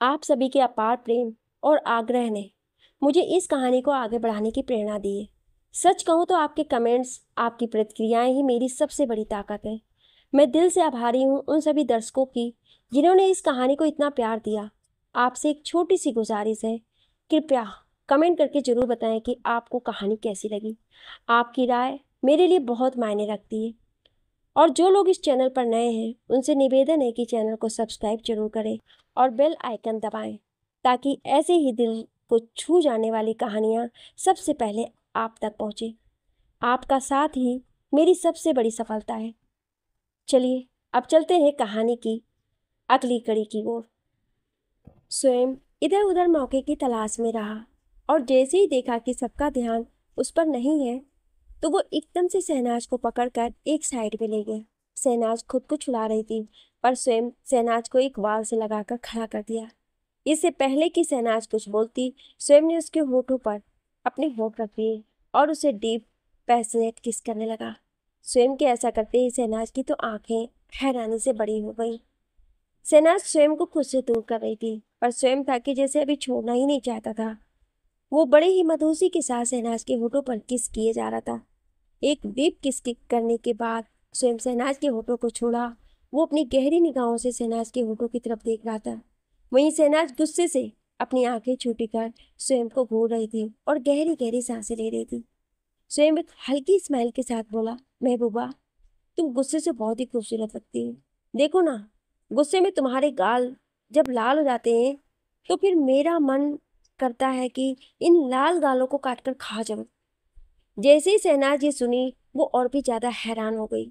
आप सभी के अपार प्रेम और आग्रह ने मुझे इस कहानी को आगे बढ़ाने की प्रेरणा दी है। सच कहूँ तो आपके कमेंट्स, आपकी प्रतिक्रियाएं ही मेरी सबसे बड़ी ताकत है। मैं दिल से आभारी हूँ उन सभी दर्शकों की जिन्होंने इस कहानी को इतना प्यार दिया। आपसे एक छोटी सी गुजारिश है, कृपया कमेंट करके ज़रूर बताएं कि आपको कहानी कैसी लगी। आपकी राय मेरे लिए बहुत मायने रखती है। और जो लोग इस चैनल पर नए हैं उनसे निवेदन है कि चैनल को सब्सक्राइब जरूर करें और बेल आइकन दबाएं, ताकि ऐसे ही दिल को छू जाने वाली कहानियाँ सबसे पहले आप तक पहुँचे। आपका साथ ही मेरी सबसे बड़ी सफलता है। चलिए अब चलते हैं कहानी की अगली कड़ी की ओर। स्वयं इधर उधर मौके की तलाश में रहा और जैसे ही देखा कि सबका ध्यान उस पर नहीं है तो वो एकदम से शहनाज को पकड़कर एक साइड पे ले गया। शहनाज खुद को छुड़ा रही थी पर स्वयं शहनाज को एक वाल से लगाकर खड़ा कर दिया। इससे पहले कि शहनाज कुछ बोलती, स्वयं ने उसके होठों पर अपने होठ रख दिए और उसे डीप पैशनेट किस करने लगा। स्वयं के ऐसा करते ही शहनाज की तो आंखें हैरानी से बड़ी हो गई। शहनाज स्वयं को खुद से दूर कर रही थी पर स्वयं था कि जैसे अभी छोड़ना ही नहीं चाहता था। वो बड़े ही मधुसी के साथ शहनाज के होठों पर किस किए जा रहा था। एक डीप किस करने के बाद स्वयं शहनाज के होठों को छोड़ा। वो अपनी गहरी निगाहों से शहनाज के होठों की तरफ देख रहा था। वहीं शहनाज गुस्से से अपनी आंखें छूटी कर स्वयं को घूर रही थी और गहरी गहरी सांसें ले रही थी। स्वयं एक हल्की स्माइल के साथ बोला, महबूबा, तुम गुस्से से बहुत ही खूबसूरत लगती हो। देखो ना, गुस्से में तुम्हारे गाल जब लाल हो जाते हैं तो फिर मेरा मन करता है कि इन लाल गालों को काटकर खा जाऊं। जैसे ही शहनाज ये सुनी वो और भी ज्यादा हैरान हो गई।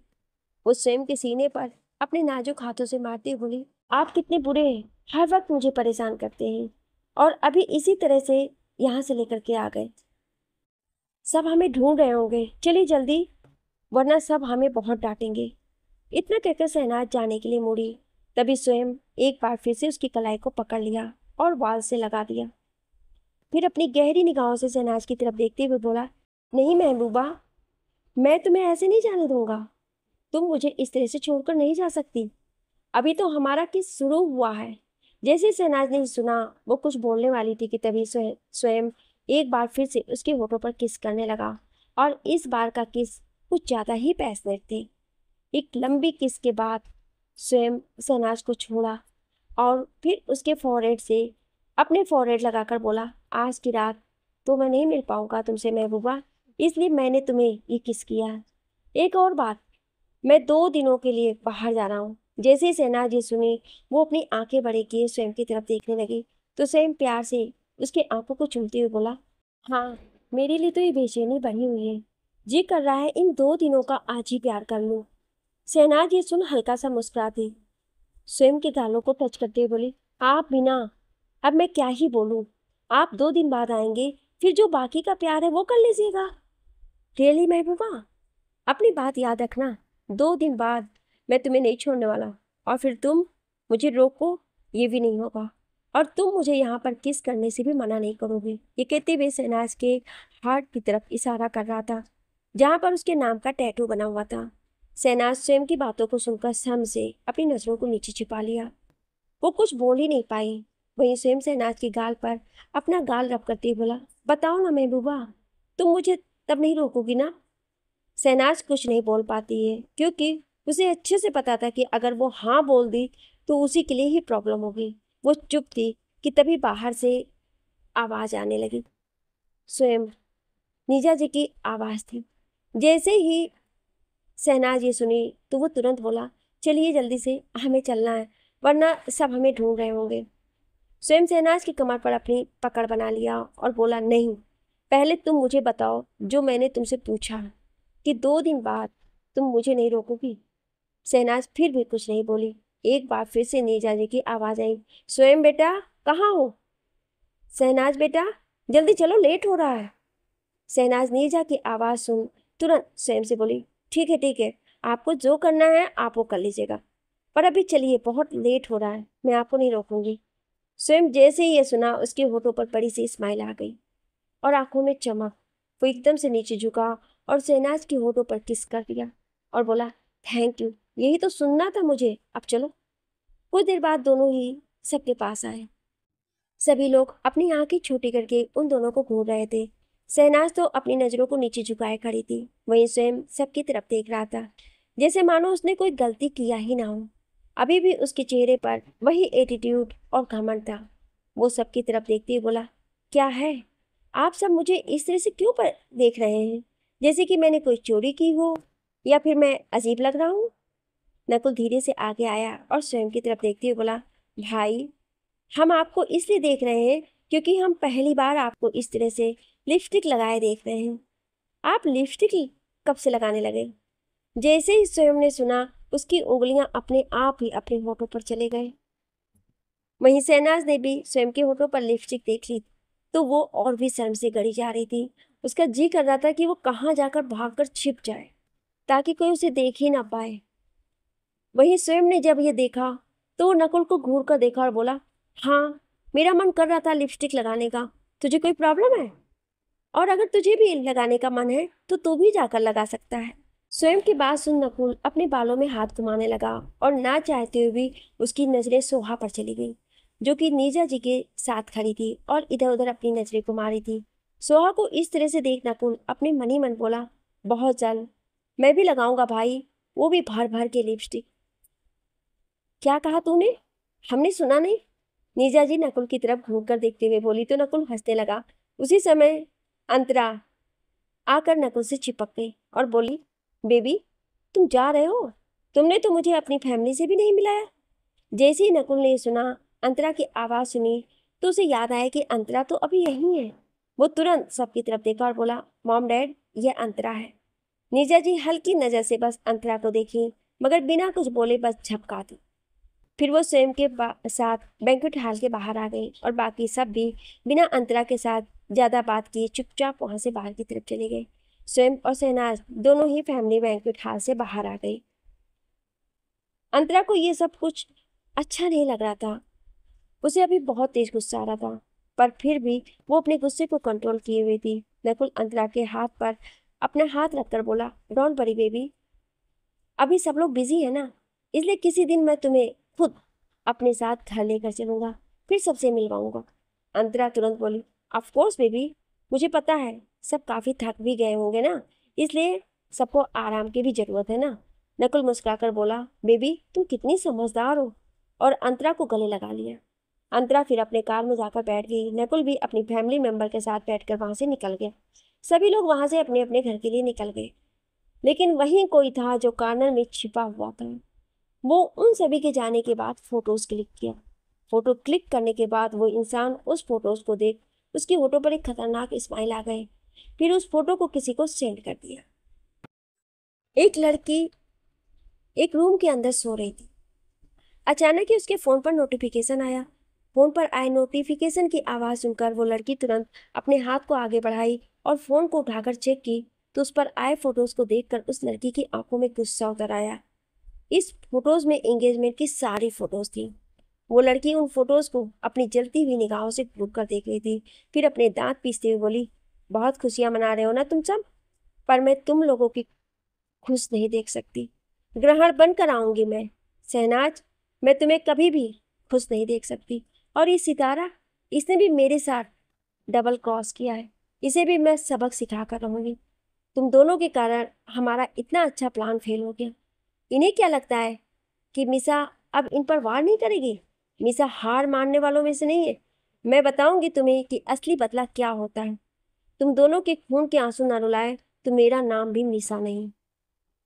वो स्वयं के सीने पर अपने नाजुक हाथों से मारती हुई बोली, आप कितने बुरे हैं, हर वक्त मुझे परेशान करते हैं और अभी इसी तरह से यहाँ से लेकर के आ गए। सब हमें ढूंढ रहे होंगे, चलिए जल्दी, वरना सब हमें बहुत डांटेंगे। इतना कहकर शहनाज जाने के लिए मुड़ी, तभी स्वयं एक बार फिर से उसकी कलाई को पकड़ लिया और वाल से लगा दिया। फिर अपनी गहरी निगाहों से शहनाज की तरफ देखते हुए बोला, नहीं महबूबा, मैं तुम्हें ऐसे नहीं जाने दूंगा। तुम मुझे इस तरह से छोड़कर नहीं जा सकती। अभी तो हमारा किस शुरू हुआ है। जैसे शहनाज ने सुना वो कुछ बोलने वाली थी कि तभी स्वयं एक बार फिर से उसके होठों पर किस करने लगा और इस बार का किस कुछ ज्यादा ही पैशनेट थी। एक लंबी किस के बाद स्वयं शहनाज को छोड़ा और फिर उसके फोरहेड से अपने फोरहेड लगाकर बोला, आज की रात तो मैं नहीं मिल पाऊंगा तुमसे महबूबा, इसलिए मैंने तुम्हें ये किस किया है। एक और बात, मैं 2 दिनों के लिए बाहर जा रहा हूँ। जैसे ही शहनाज ये सुनी वो अपनी आंखें बड़े किए स्वयं की तरफ देखने लगी तो स्वयं प्यार से उसके आंखों को चूमते हुए बोला, हाँ, मेरे लिए तो ये बेचैनी बढ़ी हुई है। जी कर रहा है इन 2 दिनों का आज ही प्यार कर लूं। शहनाज ये सुन हल्का सा मुस्कुराती स्वयं के गालों को टच करते हुए बोली, आप बिना, अब मैं क्या ही बोलूं। आप 2 दिन बाद आएंगे, फिर जो बाकी का प्यार है वो कर लीजिएगा। रियली महबूबा, अपनी बात याद रखना, 2 दिन बाद मैं तुम्हें नहीं छोड़ने वाला और फिर तुम मुझे रोको ये भी नहीं होगा और तुम मुझे यहाँ पर किस करने से भी मना नहीं करोगे। ये कहते हुए शहनाज के हार्ट की तरफ इशारा कर रहा था जहाँ पर उसके नाम का टैटू बना हुआ था। शहनाज स्वयं की बातों को सुनकर शर्म से अपनी नजरों को नीचे छिपा लिया। वो कुछ बोल ही नहीं पाई। वहीं स्वयं शहनाज के गाल पर अपना गाल रब करते हुए बोला, बताओ ना महबूबा, तुम मुझे तब नहीं रोकोगी ना। शहनाज कुछ नहीं बोल पाती है क्योंकि उसे अच्छे से पता था कि अगर वो हाँ बोल दी तो उसी के लिए ही प्रॉब्लम होगी। वो चुप थी कि तभी बाहर से आवाज आने लगी। स्वयं नीजा जी की आवाज थी। जैसे ही शहनाज ये सुनी तो वो तुरंत बोला, चलिए जल्दी से, हमें चलना है, वरना सब हमें ढूंढ रहे होंगे। स्वयं शहनाज की कमर पर अपनी पकड़ बना लिया और बोला, नहीं, पहले तुम मुझे बताओ जो मैंने तुमसे पूछा कि 2 दिन बाद तुम मुझे नहीं रोकोगी। शहनाज फिर भी कुछ नहीं बोली। एक बार फिर से नीजा जी की आवाज आई, स्वयं बेटा, कहाँ हो? शहनाज बेटा, जल्दी चलो, लेट हो रहा है। शहनाज नीजा की आवाज सुन तुरंत स्वयं से बोली, ठीक है, आपको जो करना है आप वो कर लीजिएगा, पर अभी चलिए, बहुत लेट हो रहा है, मैं आपको नहीं रोकूंगी। स्वयं जैसे ही ये सुना उसके होठों पर बड़ी सी स्माइल आ गई और आंखों में चमक। वो एकदम से नीचे झुका और शहनाज के होठों पर किस कर दिया और बोला, थैंक यू, यही तो सुनना था मुझे, अब चलो। कुछ देर बाद दोनों ही सबके पास आए। सभी लोग अपनी आंखें छोटी करके उन दोनों को घूर रहे थे। शहनाज तो अपनी नजरों को नीचे झुकाए खड़ी थी, वहीं स्वयं सबकी तरफ देख रहा था, जैसे मानो उसने कोई गलती किया ही ना हो। अभी भी उसके चेहरे पर वही एटीट्यूड और घमंड था। वो सबकी तरफ देखते हुए बोला, क्या है, आप सब मुझे इस तरह से क्यों पर देख रहे हैं, जैसे कि मैंने कोई चोरी की हो या फिर मैं अजीब लग रहा हूँ। नकुल धीरे से आगे आया और स्वयं की तरफ देखते हुए बोला, भाई, हम आपको इसलिए देख रहे हैं क्योंकि हम पहली बार आपको इस तरह से लिपस्टिक लगाए देख रहे हैं। आप लिपस्टिक कब से लगाने लगे? जैसे ही स्वयं ने सुना, उसकी उंगलियां अपने आप ही अपने होठों पर चले गए। वहीं शहनाज ने भी स्वयं के होठों पर लिपस्टिक देख ली तो वो और भी शर्म से गड़ी जा रही थी। उसका जी कर रहा था कि वो कहाँ जाकर भागकर छिप जाए ताकि कोई उसे देख ही ना पाए। वहीं स्वयं ने जब ये देखा तो वो नकुल को घूर कर देखा और बोला, हाँ, मेरा मन कर रहा था लिपस्टिक लगाने का, तुझे कोई प्रॉब्लम है? और अगर तुझे भी लगाने का मन है तो तू भी जाकर लगा सकता है। स्वयं की बात सुन नकुल अपने बालों में हाथ घुमाने लगा और ना चाहते हुए भी उसकी नजरें सोहा पर चली गई, जो कि नीजा जी के साथ खड़ी थी और इधर उधर अपनी नजरें घुमा रही थी। सोहा को इस तरह से देख नकुल अपने मन ही मन बोला, बहुत जल्द मैं भी लगाऊंगा भाई, वो भी भर भर के लिपस्टिक। क्या कहा तूने? हमने सुना नहीं। नीजा जी नकुल की तरफ घूर कर देखते हुए बोली तो नकुल हंसने लगा। उसी समय अंतरा आकर नकुल से चिपक गई और बोली, बेबी, तुम जा रहे हो? तुमने तो मुझे अपनी फैमिली से भी नहीं मिलाया। जैसे ही नकुल ने सुना, अंतरा की आवाज़ सुनी, तो उसे याद आया कि अंतरा तो अभी यहीं है। वो तुरंत सबकी तरफ देखा और बोला, मॉम डैड, ये अंतरा है। नीजा जी हल्की नज़र से बस अंतरा को देखी, मगर बिना कुछ बोले बस झपका दी। फिर वो स्वयं के साथ बैंक्वेट हॉल के बाहर आ गई और बाकी सब भी बिना अंतरा के साथ ज़्यादा बात किए चुपचाप वहाँ से बाहर की तरफ चले गए। स्वयं और शहनाज दोनों ही फैमिली बैंक्वेट हॉल से बाहर आ गई। अंतरा को ये सब कुछ अच्छा नहीं लग रहा था। उसे अभी बहुत तेज गुस्सा आ रहा था, पर फिर भी वो अपने गुस्से को कंट्रोल किए हुए थी। नकुल अंतरा के हाथ पर अपना हाथ रखकर बोला, डोंट वरी बेबी, अभी सब लोग बिजी है ना, इसलिए किसी दिन मैं तुम्हें खुद अपने साथ घर लेकर चलूंगा, फिर सबसे मिलवाऊंगा। अंतरा तुरंत बोली, ऑफ कोर्स बेबी, मुझे पता है सब काफ़ी थक भी गए होंगे ना, इसलिए सबको आराम की भी ज़रूरत है ना। नकुल मुस्कुराकर बोला, बेबी तुम कितनी समझदार हो, और अंतरा को गले लगा लिया। अंतरा फिर अपने कार में जाकर बैठ गई। नकुल भी अपनी फैमिली मेंबर के साथ बैठकर वहां से निकल गया। सभी लोग वहां से अपने अपने घर के लिए निकल गए, लेकिन वहीं कोई था जो कॉर्नर में छिपा हुआ था। वो उन सभी के जाने के बाद फोटोज क्लिक किया। फोटो क्लिक करने के बाद वो इंसान उस फोटोज को देख उसके होठों पर एक खतरनाक स्माइल आ गई। फिर उस फोटो को किसी को सेंड कर दिया। एक लड़की एक रूम के अंदर सो रही थी। अचानक ही उसके फोन पर नोटिफिकेशन आया। फोन पर आए नोटिफिकेशन की आवाज़ सुनकर वो लड़की तुरंत अपने हाथ को आगे बढ़ाई और फोन को उठाकर चेक की, तो उस पर आए फोटोज को देखकर उस लड़की की आंखों में गुस्सा उतर आया। इस फोटोज में एंगेजमेंट की सारी फोटोज थी। वो लड़की उन फोटोज को अपनी जलती हुई निगाहों से घूर कर देख रही थी। फिर अपने दांत पीसते हुए बोली, बहुत खुशियां मना रहे हो ना तुम सब, पर मैं तुम लोगों की खुश नहीं देख सकती। ग्रहण बनकर आऊंगी मैं। शहनाज, मैं तुम्हें कभी भी खुश नहीं देख सकती। और ये सितारा, इसने भी मेरे साथ डबल क्रॉस किया है, इसे भी मैं सबक सिखा कर रहूंगी। तुम दोनों के कारण हमारा इतना अच्छा प्लान फेल हो गया। इन्हें क्या लगता है कि मिसा अब इन पर वार नहीं करेगी? मिसा हार मानने वालों में से नहीं है। मैं बताऊंगी तुम्हें कि असली बदला क्या होता है। तुम दोनों के खून के आंसू न रुलाए तो मेरा नाम भी मिसा नहीं।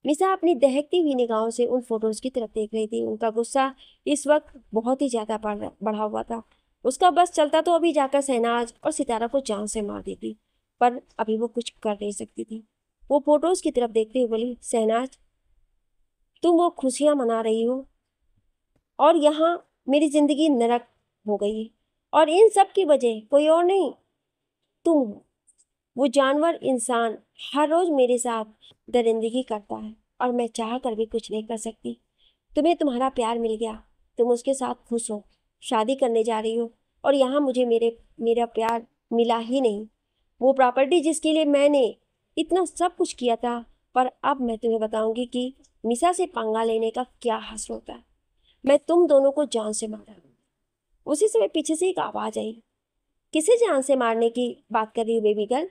मिसा अपनी दहकती हुई निगाहों से उन फोटोज की तरफ देख रही थी। उनका गुस्सा इस वक्त बहुत ही ज्यादा बढ़ा हुआ था। उसका बस चलता तो अभी जाकर शहनाज और सितारा को जान से मार देती, पर अभी वो कुछ कर नहीं सकती थी। वो फोटोज की तरफ देखते हुए बोली, शहनाज, तुम वो खुशियां मना रही हो और यहाँ मेरी जिंदगी नरक हो गई, और इन सब की वजह कोई और नहीं, तुम हो। वो जानवर इंसान हर रोज मेरे साथ दरिंदगी करता है और मैं चाह कर भी कुछ नहीं कर सकती। तुम्हें तुम्हारा प्यार मिल गया, तुम उसके साथ खुश हो, शादी करने जा रही हो, और यहाँ मुझे मेरा प्यार मिला ही नहीं। वो प्रॉपर्टी जिसके लिए मैंने इतना सब कुछ किया था, पर अब मैं तुम्हें बताऊंगी कि मिसा से पंगा लेने का क्या हश्र होता है। मैं तुम दोनों को जान से मारा। उसी समय पीछे से एक आवाज आई। किसे जान से मारने की बात कर रही हो बेबी गर्ल?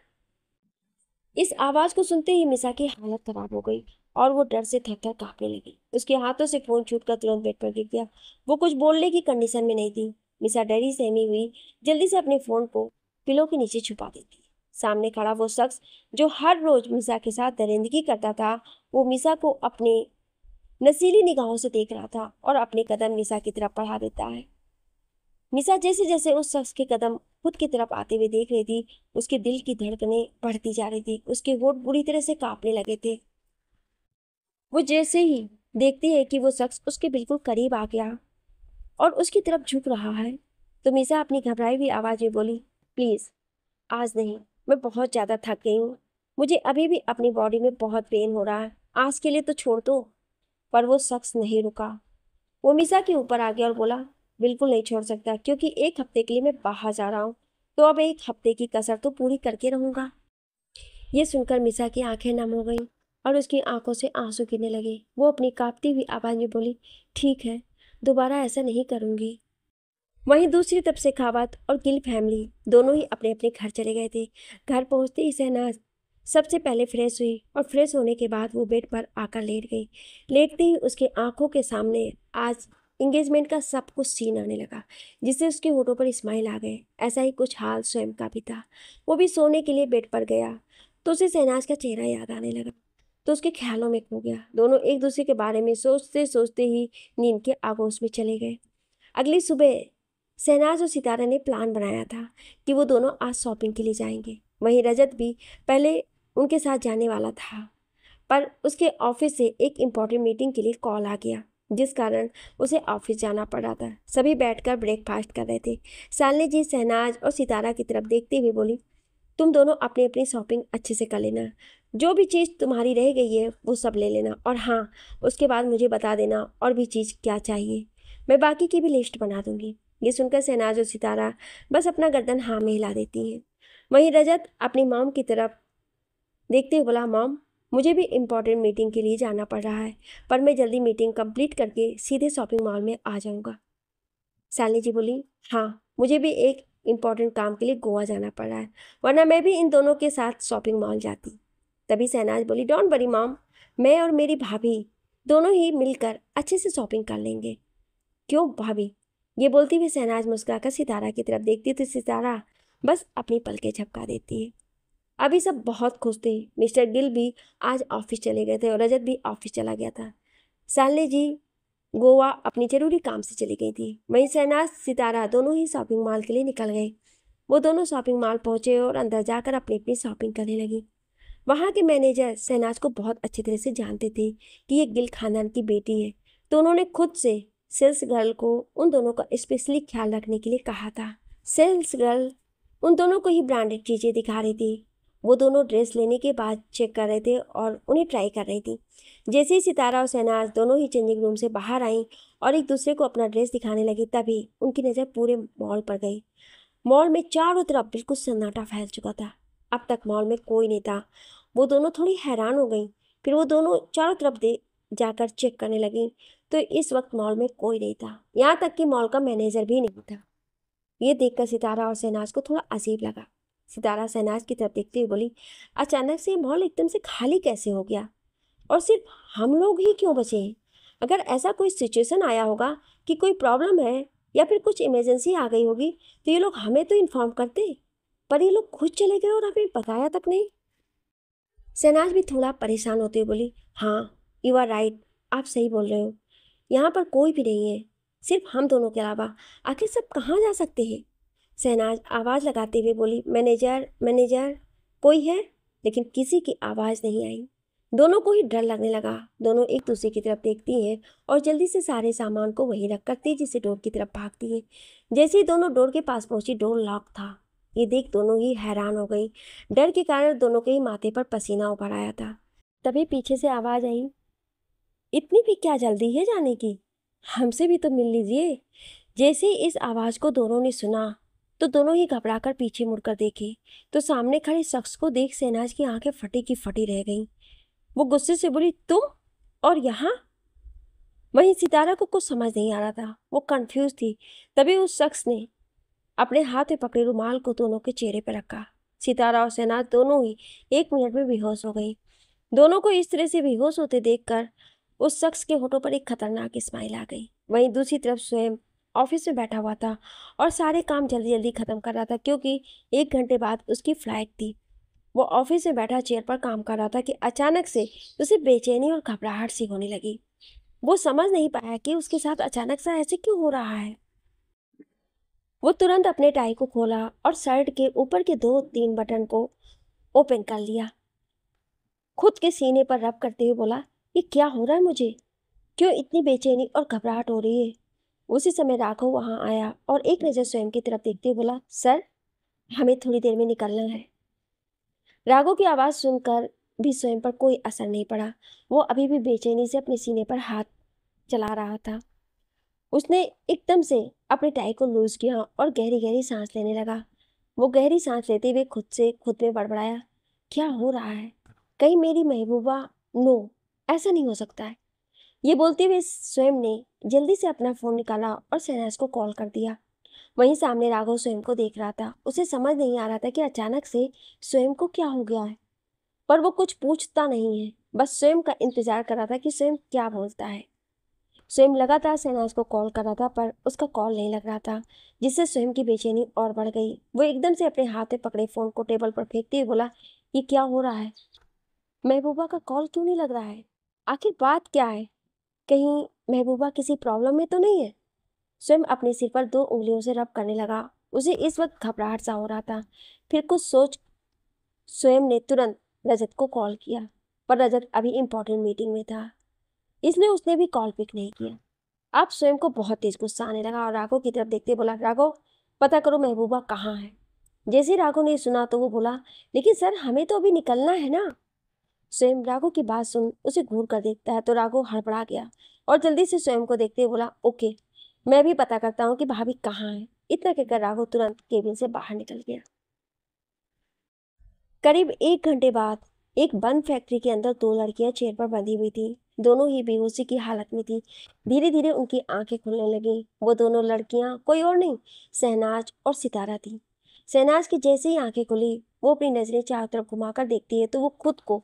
इस आवाज को सुनते ही मिसा की हालत खराब हो गई और वो डर से थर थर कांपने लगी। उसके हाथों से फोन छूटकर तुरंत बेड पर गिर गया। वो कुछ बोलने की कंडीशन में नहीं थी। मिसा डरी सहमी हुई जल्दी से अपने फोन को पिलो के नीचे छुपा देती। सामने खड़ा वो शख्स जो हर रोज मिसा के साथ दरिंदगी करता था, वो मिसा को अपनी नसीली निगाहों से देख रहा था और अपने कदम मिसा की तरफ बढ़ा देता है। मिसा जैसे जैसे उस शख्स के कदम खुद की तरफ आते हुए देख रही थी, उसके दिल की धड़कनें बढ़ती जा रही थी। उसके होंठ बुरी तरह से कांपने लगे थे। वो जैसे ही देखती है कि वो शख्स उसके बिल्कुल करीब आ गया और उसकी तरफ झुक रहा है, तो मिसा अपनी घबराई हुई आवाज में बोली, प्लीज आज नहीं, मैं बहुत ज्यादा थक गई हूँ। मुझे अभी भी अपनी बॉडी में बहुत पेन हो रहा है, आज के लिए तो छोड़ दो। पर वो शख्स नहीं रुका। वो मिसा के ऊपर आ गया और बोला, बिल्कुल नहीं छोड़ सकता, क्योंकि एक हफ्ते के लिए मैं बाहर जा रहा हूँ, तो अब एक हफ्ते की कसर तो पूरी करके रहूंगा। ये सुनकर मिसा की आंखें नम हो गईं और उसकी आंखों से आंसू गिरने लगे। वो अपनी कांपती हुई आवाज में बोली, ठीक है, दोबारा ऐसा नहीं करूंगी। वहीं दूसरी तरफ से खावत और गिल फैमिली दोनों ही अपने अपने घर चले गए थे। घर पहुंचते ही शहनाज सबसे पहले फ्रेश हुई और फ्रेश होने के बाद वो बेड पर आकर लेट गई। लेटते ही उसके आंखों के सामने आज इंगेजमेंट का सब कुछ सीन आने लगा, जिससे उसके होठों पर स्माइल आ गए। ऐसा ही कुछ हाल स्वयं का भी था। वो भी सोने के लिए बेड पर गया तो उसे शहनाज का चेहरा याद आने लगा, तो उसके ख्यालों में खो गया। दोनों एक दूसरे के बारे में सोचते सोचते ही नींद के आगोश में चले गए। अगली सुबह शहनाज और सितारा ने प्लान बनाया था कि वो दोनों आज शॉपिंग के लिए जाएंगे। वहीं रजत भी पहले उनके साथ जाने वाला था, पर उसके ऑफिस से एक इम्पॉर्टेंट मीटिंग के लिए कॉल आ गया, जिस कारण उसे ऑफिस जाना पड़ रहा था। सभी बैठकर ब्रेकफास्ट कर रहे थे। शालिनी जी शहनाज और सितारा की तरफ देखते हुए बोली, तुम दोनों अपनी अपनी शॉपिंग अच्छे से कर लेना। जो भी चीज़ तुम्हारी रह गई है वो सब ले लेना, और हाँ, उसके बाद मुझे बता देना और भी चीज़ क्या चाहिए, मैं बाकी की भी लिस्ट बना दूंगी। ये सुनकर शहनाज और सितारा बस अपना गर्दन हाँ में हिला देती हैं। वहीं रजत अपनी मॉम की तरफ देखते हुए बोला, मॉम, मुझे भी इम्पोर्टेंट मीटिंग के लिए जाना पड़ रहा है, पर मैं जल्दी मीटिंग कंप्लीट करके सीधे शॉपिंग मॉल में आ जाऊंगा। शालिनी जी बोली, हाँ, मुझे भी एक इम्पॉर्टेंट काम के लिए गोवा जाना पड़ रहा है, वरना मैं भी इन दोनों के साथ शॉपिंग मॉल जाती। तभी शहनाज बोली, डोंट वरी मॉम, मैं और मेरी भाभी दोनों ही मिलकर अच्छे से शॉपिंग कर लेंगे। क्यों भाभी? ये बोलती हुई शहनाज मुस्कुराकर सितारा की तरफ देखती तो सितारा बस अपनी पलकें झपका देती है। अभी सब बहुत खुश थे। मिस्टर गिल भी आज ऑफिस चले गए थे और रजत भी ऑफिस चला गया था। शालिनी जी गोवा अपनी जरूरी काम से चली गई थी। वहीं शहनाज सितारा दोनों ही शॉपिंग मॉल के लिए निकल गए। वो दोनों शॉपिंग मॉल पहुंचे और अंदर जाकर अपनी अपनी शॉपिंग करने लगी। वहाँ के मैनेजर शहनाज को बहुत अच्छी तरह से जानते थे कि ये गिल खानदान की बेटी है, तो उन्होंने खुद से सेल्स गर्ल को उन दोनों का स्पेशली ख्याल रखने के लिए कहा था। सेल्स गर्ल उन दोनों को ही ब्रांडेड चीज़ें दिखा रही थी। वो दोनों ड्रेस लेने के बाद चेक कर रहे थे और उन्हें ट्राई कर रही थी। जैसे ही सितारा और शहनाज दोनों ही चेंजिंग रूम से बाहर आईं और एक दूसरे को अपना ड्रेस दिखाने लगी, तभी उनकी नज़र पूरे मॉल पर गई। मॉल में चारों तरफ बिल्कुल सन्नाटा फैल चुका था। अब तक मॉल में कोई नहीं था। वो दोनों थोड़ी हैरान हो गई। फिर वो दोनों चारों तरफ दे जाकर चेक करने लगी, तो इस वक्त मॉल में कोई नहीं था, यहाँ तक कि मॉल का मैनेजर भी नहीं था। ये देखकर सितारा और शहनाज को थोड़ा अजीब लगा। सितारा शहनाज की तरफ देखते हुए बोली, अचानक से मॉल एकदम से खाली कैसे हो गया, और सिर्फ हम लोग ही क्यों बचे हैं? अगर ऐसा कोई सिचुएशन आया होगा कि कोई प्रॉब्लम है या फिर कुछ इमरजेंसी आ गई होगी, तो ये लोग हमें तो इन्फॉर्म करते, पर ये लोग खुद चले गए और हमें बताया तक नहीं। शहनाज भी थोड़ा परेशान होते हुए बोली, हाँ, यू आर राइट, आप सही बोल रहे हो, यहाँ पर कोई भी नहीं है, सिर्फ हम दोनों के अलावा। आखिर सब कहाँ जा सकते हैं? शहनाज आवाज़ लगाते हुए बोली, मैनेजर मैनेजर, कोई है? लेकिन किसी की आवाज़ नहीं आई। दोनों को ही डर लगने लगा। दोनों एक दूसरे की तरफ देखती हैं और जल्दी से सारे सामान को वहीं रखकर तेजी से डोर की तरफ भागती हैं। जैसे ही दोनों डोर के पास पहुंची, डोर लॉक था। ये देख दोनों ही हैरान हो गई। डर के कारण दोनों के ही माथे पर पसीना उभर आया था। तभी पीछे से आवाज़ आई, इतनी भी क्या जल्दी है जाने की, हमसे भी तो मिल लीजिए। जैसे ही इस आवाज़ को दोनों ने सुना, तो दोनों ही घबराकर पीछे मुड़कर देखे, तो सामने खड़े शख्स को देख शहनाज की आंखें फटी की फटी रह गईं। वो गुस्से से बोली, तुम और यहाँ? वहीं सितारा को कुछ समझ नहीं आ रहा था, वो कंफ्यूज थी। तभी उस शख्स ने अपने हाथ में पकड़े रुमाल को दोनों के चेहरे पर रखा। सितारा और शहनाज दोनों ही 1 मिनट में बेहोश हो गई। दोनों को इस तरह से बेहोश होते देखकर उस शख्स के होठों पर एक खतरनाक स्माइल आ गई। वहीं दूसरी तरफ स्वयं ऑफिस में बैठा हुआ था और सारे काम जल्दी जल्दी खत्म कर रहा था, क्योंकि 1 घंटे बाद उसकी फ्लाइट थी। वो ऑफिस में बैठा चेयर पर काम कर रहा था कि अचानक से उसे बेचैनी और घबराहट सी होने लगी। वो समझ नहीं पाया कि उसके साथ अचानक सा ऐसे क्यों हो रहा है। वो तुरंत अपने टाई को खोला और शर्ट के ऊपर के 2-3 बटन को ओपन कर लिया। खुद के सीने पर रब करते हुए बोला, ये क्या हो रहा है मुझे? क्यों इतनी बेचैनी और घबराहट हो रही है? उसी समय राघव वहां आया और एक नज़र स्वयं की तरफ देखते हुए बोला, सर, हमें थोड़ी देर में निकलना है। राघव की आवाज़ सुनकर भी स्वयं पर कोई असर नहीं पड़ा। वो अभी भी बेचैनी से अपने सीने पर हाथ चला रहा था। उसने एकदम से अपने टाई को लूज किया और गहरी गहरी सांस लेने लगा। वो गहरी सांस लेते हुए खुद में बड़बड़ाया, क्या हो रहा है? कहीं मेरी महबूबा? नो, ऐसा नहीं हो सकता है। ये बोलते हुए स्वयं ने जल्दी से अपना फ़ोन निकाला और शहनाज को कॉल कर दिया। वहीं सामने राघव स्वयं को देख रहा था। उसे समझ नहीं आ रहा था कि अचानक से स्वयं को क्या हो गया है, पर वो कुछ पूछता नहीं है, बस स्वयं का इंतजार कर रहा था कि स्वयं क्या बोलता है। स्वयं लगातार शहनाज को कॉल कर रहा था, पर उसका कॉल नहीं लग रहा था, जिससे स्वयं की बेचैनी और बढ़ गई। वो एकदम से अपने हाथ में पकड़े फ़ोन को टेबल पर फेंकते हुए बोला, ये क्या हो रहा है? महबूबा का कॉल क्यों नहीं लग रहा है? आखिर बात क्या है? कहीं महबूबा किसी प्रॉब्लम में तो नहीं है? स्वयं अपने सिर पर 2 उंगलियों से रब करने लगा। उसे इस वक्त घबराहट सा हो रहा था। फिर कुछ सोच स्वयं ने तुरंत रजत को कॉल किया, पर रजत अभी इंपॉर्टेंट मीटिंग में था, इसलिए उसने भी कॉल पिक नहीं किया। अब स्वयं को बहुत तेज गुस्सा आने लगा और राघव की तरफ देखते बोला, राघव, पता करो महबूबा कहाँ है। जैसे ही राघव ने सुना तो वो बोला, लेकिन सर, हमें तो अभी निकलना है ना। स्वयं राघव की बात सुन उसे घूर कर देखता है तो राघव हड़बड़ा गया और जल्दी से स्वयं को देखते हुए बोला, ओके, मैं भी पता करता हूँ कि भाभी कहाँ है। इतना कहकर राघव तुरंत केबिन से बाहर निकल गया। करीब 1 घंटे बाद एक बंद फैक्ट्री के अंदर 2 लड़कियां चेयर पर बंधी हुई थी। दोनों ही बेहोशी की हालत में थी। धीरे धीरे उनकी आंखें खुलने लगी। वो दोनों लड़कियां कोई और नहीं, शहनाज और सितारा थी। शहनाज की जैसे ही आंखें खुली, वो अपनी नजरें चारों तरफ घुमाकर देखती है तो वो खुद को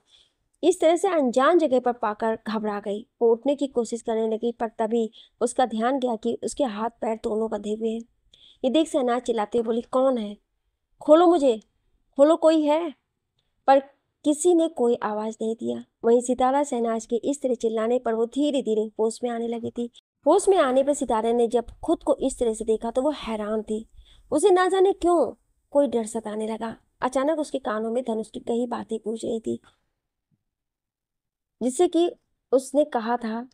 इस तरह से अनजान जगह पर पाकर घबरा गई। वो उठने की कोशिश करने लगी, पर तभी उसका ध्यान गया कि उसके हाथ पैर दोनों बंधे हुए हैं। ये देख शहनाज चिल्लाते हुए बोली, कौन है? खोलो मुझे, खोलो, कोई है? पर किसी ने कोई आवाज नहीं दिया। वहीं सितारा शहनाज के इस तरह चिल्लाने पर वो धीरे धीरे होश में आने लगी थी। होश में आने पर सितारे ने जब खुद को इस तरह से देखा तो वो हैरान थी। उसे ना जाने क्यों कोई डर सताने लगा। अचानक उसके कानों में धनुष की कई बातें गूंज रही थी, जिससे कि उसने कहा था,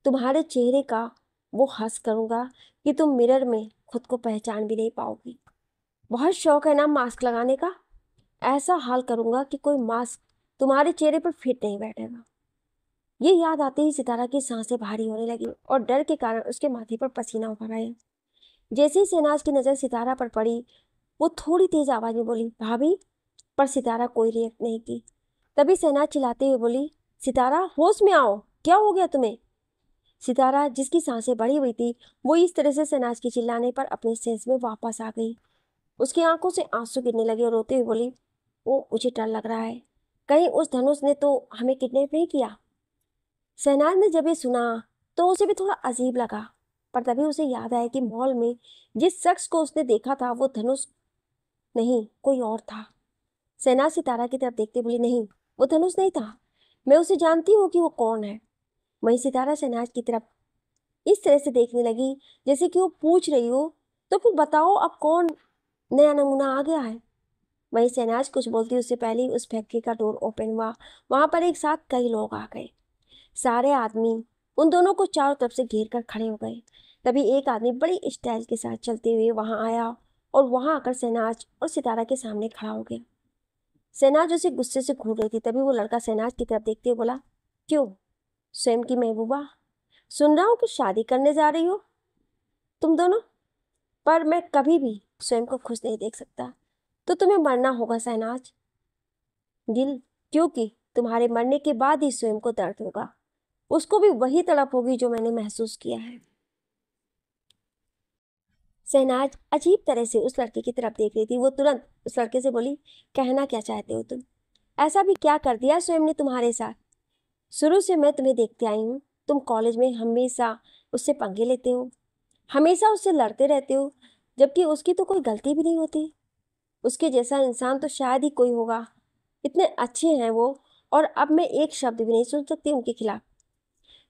तुम्हारे चेहरे का वो हंस करूंगा कि तुम मिरर में खुद को पहचान भी नहीं पाओगी। बहुत शौक है ना मास्क लगाने का? ऐसा हाल करूंगा कि कोई मास्क तुम्हारे चेहरे पर फिट नहीं बैठेगा। ये याद आते ही सितारा की सांसें भारी होने लगी और डर के कारण उसके माथे पर पसीना उभर आया। जैसे ही शहनाज की नजर सितारा पर पड़ी, वो थोड़ी तेज आवाज में बोली, भाभी। पर सितारा कोई रिएक्ट नहीं की। तभी शहनाज चिल्लाते हुए बोली, सितारा, होश में आओ, क्या हो गया तुम्हें? सितारा, जिसकी सांसें बढ़ी हुई थी, वो इस तरह से शहनाज के चिल्लाने पर अपने सेंस में वापस आ गई। उसकी आंखों से आंसू गिरने लगे और रोते हुए बोली, वो मुझे डर लग रहा है, कहीं उस धनुष ने तो हमें किडनैप नहीं किया। शहनाज ने जब ये सुना तो उसे भी थोड़ा अजीब लगा, पर तभी उसे याद आया कि मॉल में जिस शख्स को उसने देखा था वो धनुष नहीं, कोई और था। शहनाज सितारा की तरफ देखते बोली, नहीं, वो धनुष नहीं था, मैं उसे जानती हूँ कि वो कौन है। वहीं सितारा शहनाज की तरफ इस तरह से देखने लगी जैसे कि वो पूछ रही हो, तो फिर बताओ अब कौन नया नमूना आ गया है। वहीं शहनाज कुछ बोलती उससे पहले ही उस फैक्ट्री का डोर ओपन हुआ। वहां पर एक साथ कई लोग आ गए। सारे आदमी उन दोनों को चारों तरफ से घेर कर खड़े हो गए। तभी एक आदमी बड़ी स्टाइल के साथ चलते हुए वहां आया और वहां आकर शहनाज और सितारा के सामने खड़ा हो गया। शहनाज उसे गुस्से से घूर रही थी। तभी वो लड़का शहनाज की तरफ देखते हुए बोला, क्यों स्वयं की महबूबा, सुन रहा हूँ कि शादी करने जा रही हो तुम दोनों, पर मैं कभी भी स्वयं को खुश नहीं देख सकता। तो तुम्हें मरना होगा शहनाज गिल, क्योंकि तुम्हारे मरने के बाद ही स्वयं को दर्द होगा। उसको भी वही तड़प होगी जो मैंने महसूस किया है। शहनाज अजीब तरह से उस लड़के की तरफ देख रही थी। वो तुरंत उस लड़के से बोली, कहना क्या चाहते हो तुम? ऐसा भी क्या कर दिया स्वयं ने तुम्हारे साथ? शुरू से मैं तुम्हें देखते आई हूँ, तुम कॉलेज में हमेशा उससे पंगे लेते हो, हमेशा उससे लड़ते रहते हो, जबकि उसकी तो कोई गलती भी नहीं होती। उसके जैसा इंसान तो शायद ही कोई होगा। इतने अच्छे हैं वो, और अब मैं एक शब्द भी नहीं सुन सकती उनके खिलाफ।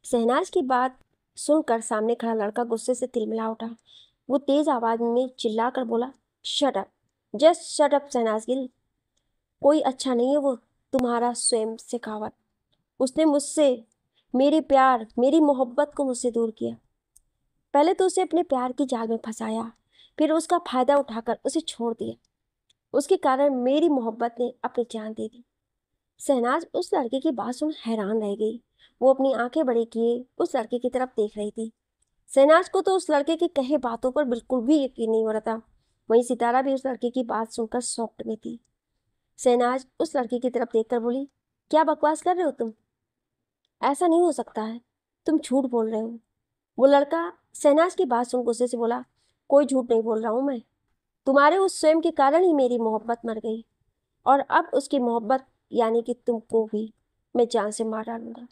शहनाज की बात सुनकर सामने खड़ा लड़का गुस्से से तिलमिला उठा। वो तेज आवाज में चिल्ला कर बोला, shut up, just shut up Shehnaaz Gill. कोई अच्छा नहीं है वो तुम्हारा स्वयं शेखावत। उसने मुझसे, मेरे प्यार, मेरी मोहब्बत को मुझसे दूर किया। पहले तो उसे अपने प्यार की जाल में फंसाया, फिर उसका फायदा उठाकर उसे छोड़ दिया। उसके कारण मेरी मोहब्बत ने अपनी जान दे दी। शहनाज उस लड़के की बात सुन हैरान रह गई। वो अपनी आंखें बड़ी किए उस लड़के की तरफ देख रही थी। शहनाज को तो उस लड़के की कहे बातों पर बिल्कुल भी यकीन नहीं हो रहा था। वहीं सितारा भी उस लड़के की बात सुनकर शॉक्ड में थी। शहनाज उस लड़के की तरफ देखकर बोली, क्या बकवास कर रहे हो तुम? ऐसा नहीं हो सकता है, तुम झूठ बोल रहे हो। वो लड़का शहनाज की बात सुन गुस्से से बोला, कोई झूठ नहीं बोल रहा हूं मैं। तुम्हारे उस स्वयं के कारण ही मेरी मोहब्बत मर गई, और अब उसकी मोहब्बत यानी कि तुमको भी मैं जान से मार डालूंगा।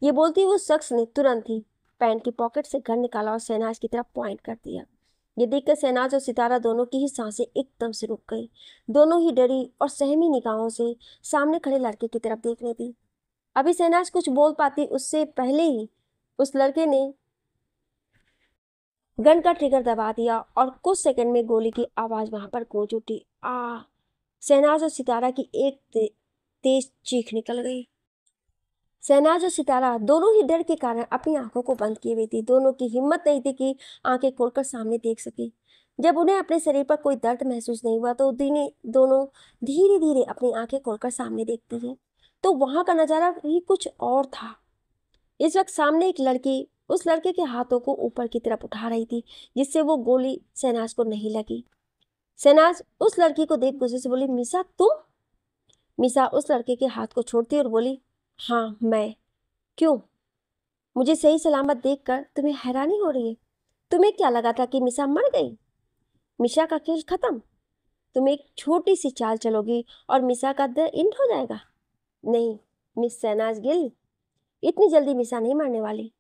ये बोलती हुए उस शख्स ने तुरंत ही पैंट की पॉकेट से गन निकाला और शहनाज की तरफ पॉइंट कर दिया। ये देखकर शहनाज और सितारा दोनों की ही सांसें एकदम से रुक गई। दोनों ही डरी और सहमी निगाहों से सामने खड़े लड़के की तरफ देख रही थी। अभी शहनाज कुछ बोल पाती उससे पहले ही उस लड़के ने गन का ट्रिगर दबा दिया और कुछ सेकंड में गोली की आवाज वहां पर गूंज उठी। शहनाज और सितारा की एक तेज चीख निकल गई। शहनाज और सितारा दोनों ही डर के कारण अपनी आंखों को बंद किए हुए थी। दोनों की हिम्मत नहीं थी कि आंखें खोलकर सामने देख सके। जब उन्हें अपने शरीर पर कोई दर्द महसूस नहीं हुआ तो दोनों धीरे धीरे अपनी आंखें खोलकर सामने देखती हैं, तो वहां का नजारा ही कुछ और था। इस वक्त सामने एक लड़की उस लड़के के हाथों को ऊपर की तरफ उठा रही थी, जिससे वो गोली शहनाज को नहीं लगी। शहनाज उस लड़की को देख गुस्से से बोली, मिसा तुम? मिसा उस लड़के के हाथ को छोड़ती और बोली, हाँ मैं। क्यों? मुझे सही सलामत देखकर तुम्हें हैरानी हो रही है? तुम्हें क्या लगा था कि मिसा मर गई, मिशा का खेल खत्म? तुम एक छोटी सी चाल चलोगी और मिसा का द एंड हो जाएगा? नहीं मिस शहनाज गिल, इतनी जल्दी मिसा नहीं मरने वाली।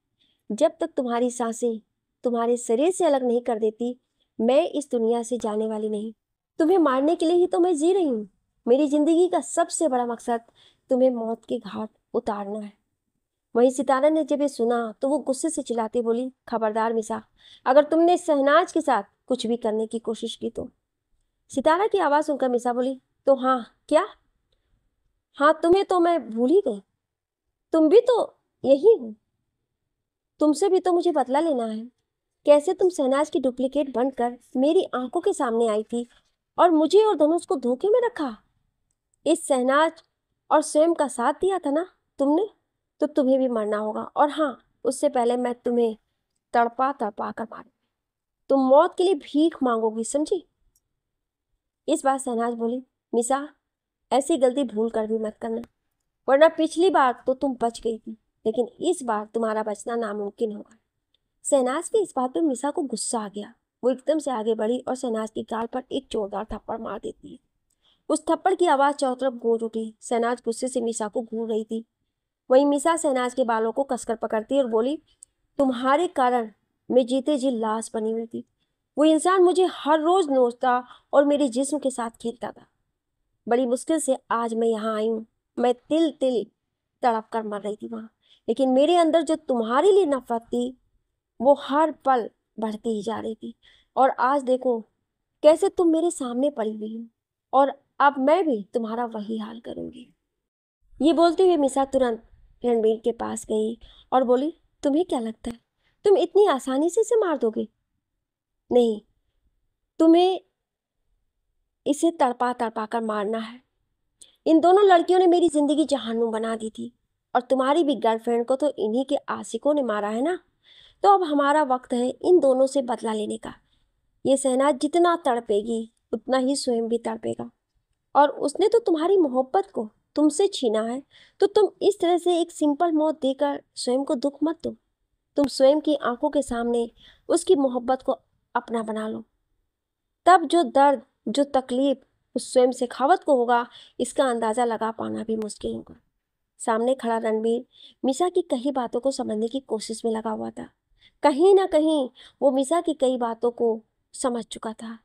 जब तक तुम्हारी सांसें तुम्हारे शरीर से अलग नहीं कर देती, मैं इस दुनिया से जाने वाली नहीं। तुम्हें मारने के लिए ही तो मैं जी रही हूँ। मेरी जिंदगी का सबसे बड़ा मकसद तुम्हें मौत के घाट उतारना है। वहीं सितारा ने जब ये सुना तो वो गुस्से से चिल्लाती बोली, खबरदार मिसा, अगर तुमने शहनाज के साथ कुछ भी करने की कोशिश की तो। सितारा की आवाज सुनकर मिसा बोली, तो हाँ क्या? हाँ तुम्हें तो मैं भूल ही गई, तुम भी तो यही हो। तुमसे भी तो मुझे बदला लेना है। कैसे तुम शहनाज की डुप्लीकेट बनकर मेरी आंखों के सामने आई थी और मुझे और धनुष को धोखे में रखा। इस शहनाज और स्वयं का साथ दिया था ना तुमने, तो तुम्हें भी मरना होगा। और हाँ, उससे पहले मैं तुम्हें तड़पा तड़पा कर मारूंगी। तुम मौत के लिए भीख मांगोगी, समझी? इस बार शहनाज बोली, मिसा ऐसी गलती भूल कर भी मत करना, वरना पिछली बार तो तुम बच गई थी, लेकिन इस बार तुम्हारा बचना नामुमकिन होगा। शहनाज की इस बात पर मिसा को गुस्सा आ गया। वो एकदम से आगे बढ़ी और शहनाज की गाल पर एक जोरदार थप्पड़ मार देती है। उस थप्पड़ की आवाज चारों तरफ गूंज उठी। शहनाज गुस्से से मिसा को घूर रही थी। वहीं मिसा शहनाज के बालों को कसकर पकड़ती और बोली, तुम्हारे कारण मैं जीते जी लाश बनी हुई थी। वो इंसान मुझे हर रोज नोचता और मेरे जिस्म के साथ खेलता था। बड़ी मुश्किल से आज मैं यहाँ आई हूँ। मैं तिल तिल तड़प कर मर रही थी वहां, लेकिन मेरे अंदर जो तुम्हारे लिए नफरत थी वो हर पल बढ़ती ही जा रही थी। और आज देखो कैसे तुम मेरे सामने पड़ी हुई हो, और अब मैं भी तुम्हारा वही हाल करूंगी। ये बोलते हुए मिसा तुरंत रणबीर के पास गई और बोली, तुम्हें क्या लगता है तुम इतनी आसानी से इसे मार दोगे? नहीं, तुम्हें इसे तड़पा तड़पा कर मारना है। इन दोनों लड़कियों ने मेरी जिंदगी जहन्नुम बना दी थी, और तुम्हारी भी गर्लफ्रेंड को तो इन्हीं के आशिकों ने मारा है ना। तो अब हमारा वक्त है इन दोनों से बदला लेने का। ये शहनाज जितना तड़पेगी उतना ही स्वयं भी तड़पेगा, और उसने तो तुम्हारी मोहब्बत को तुमसे छीना है। तो तुम इस तरह से एक सिंपल मौत देकर स्वयं को दुख मत दो। तुम स्वयं की आंखों के सामने उसकी मोहब्बत को अपना बना लो। तब जो दर्द, जो तकलीफ उस स्वयं शेखावत को होगा, इसका अंदाज़ा लगा पाना भी मुश्किल होगा। सामने खड़ा रणबीर मीसा की कई बातों को समझने की कोशिश में लगा हुआ था। कहीं ना कहीं वो मीसा की कई बातों को समझ चुका था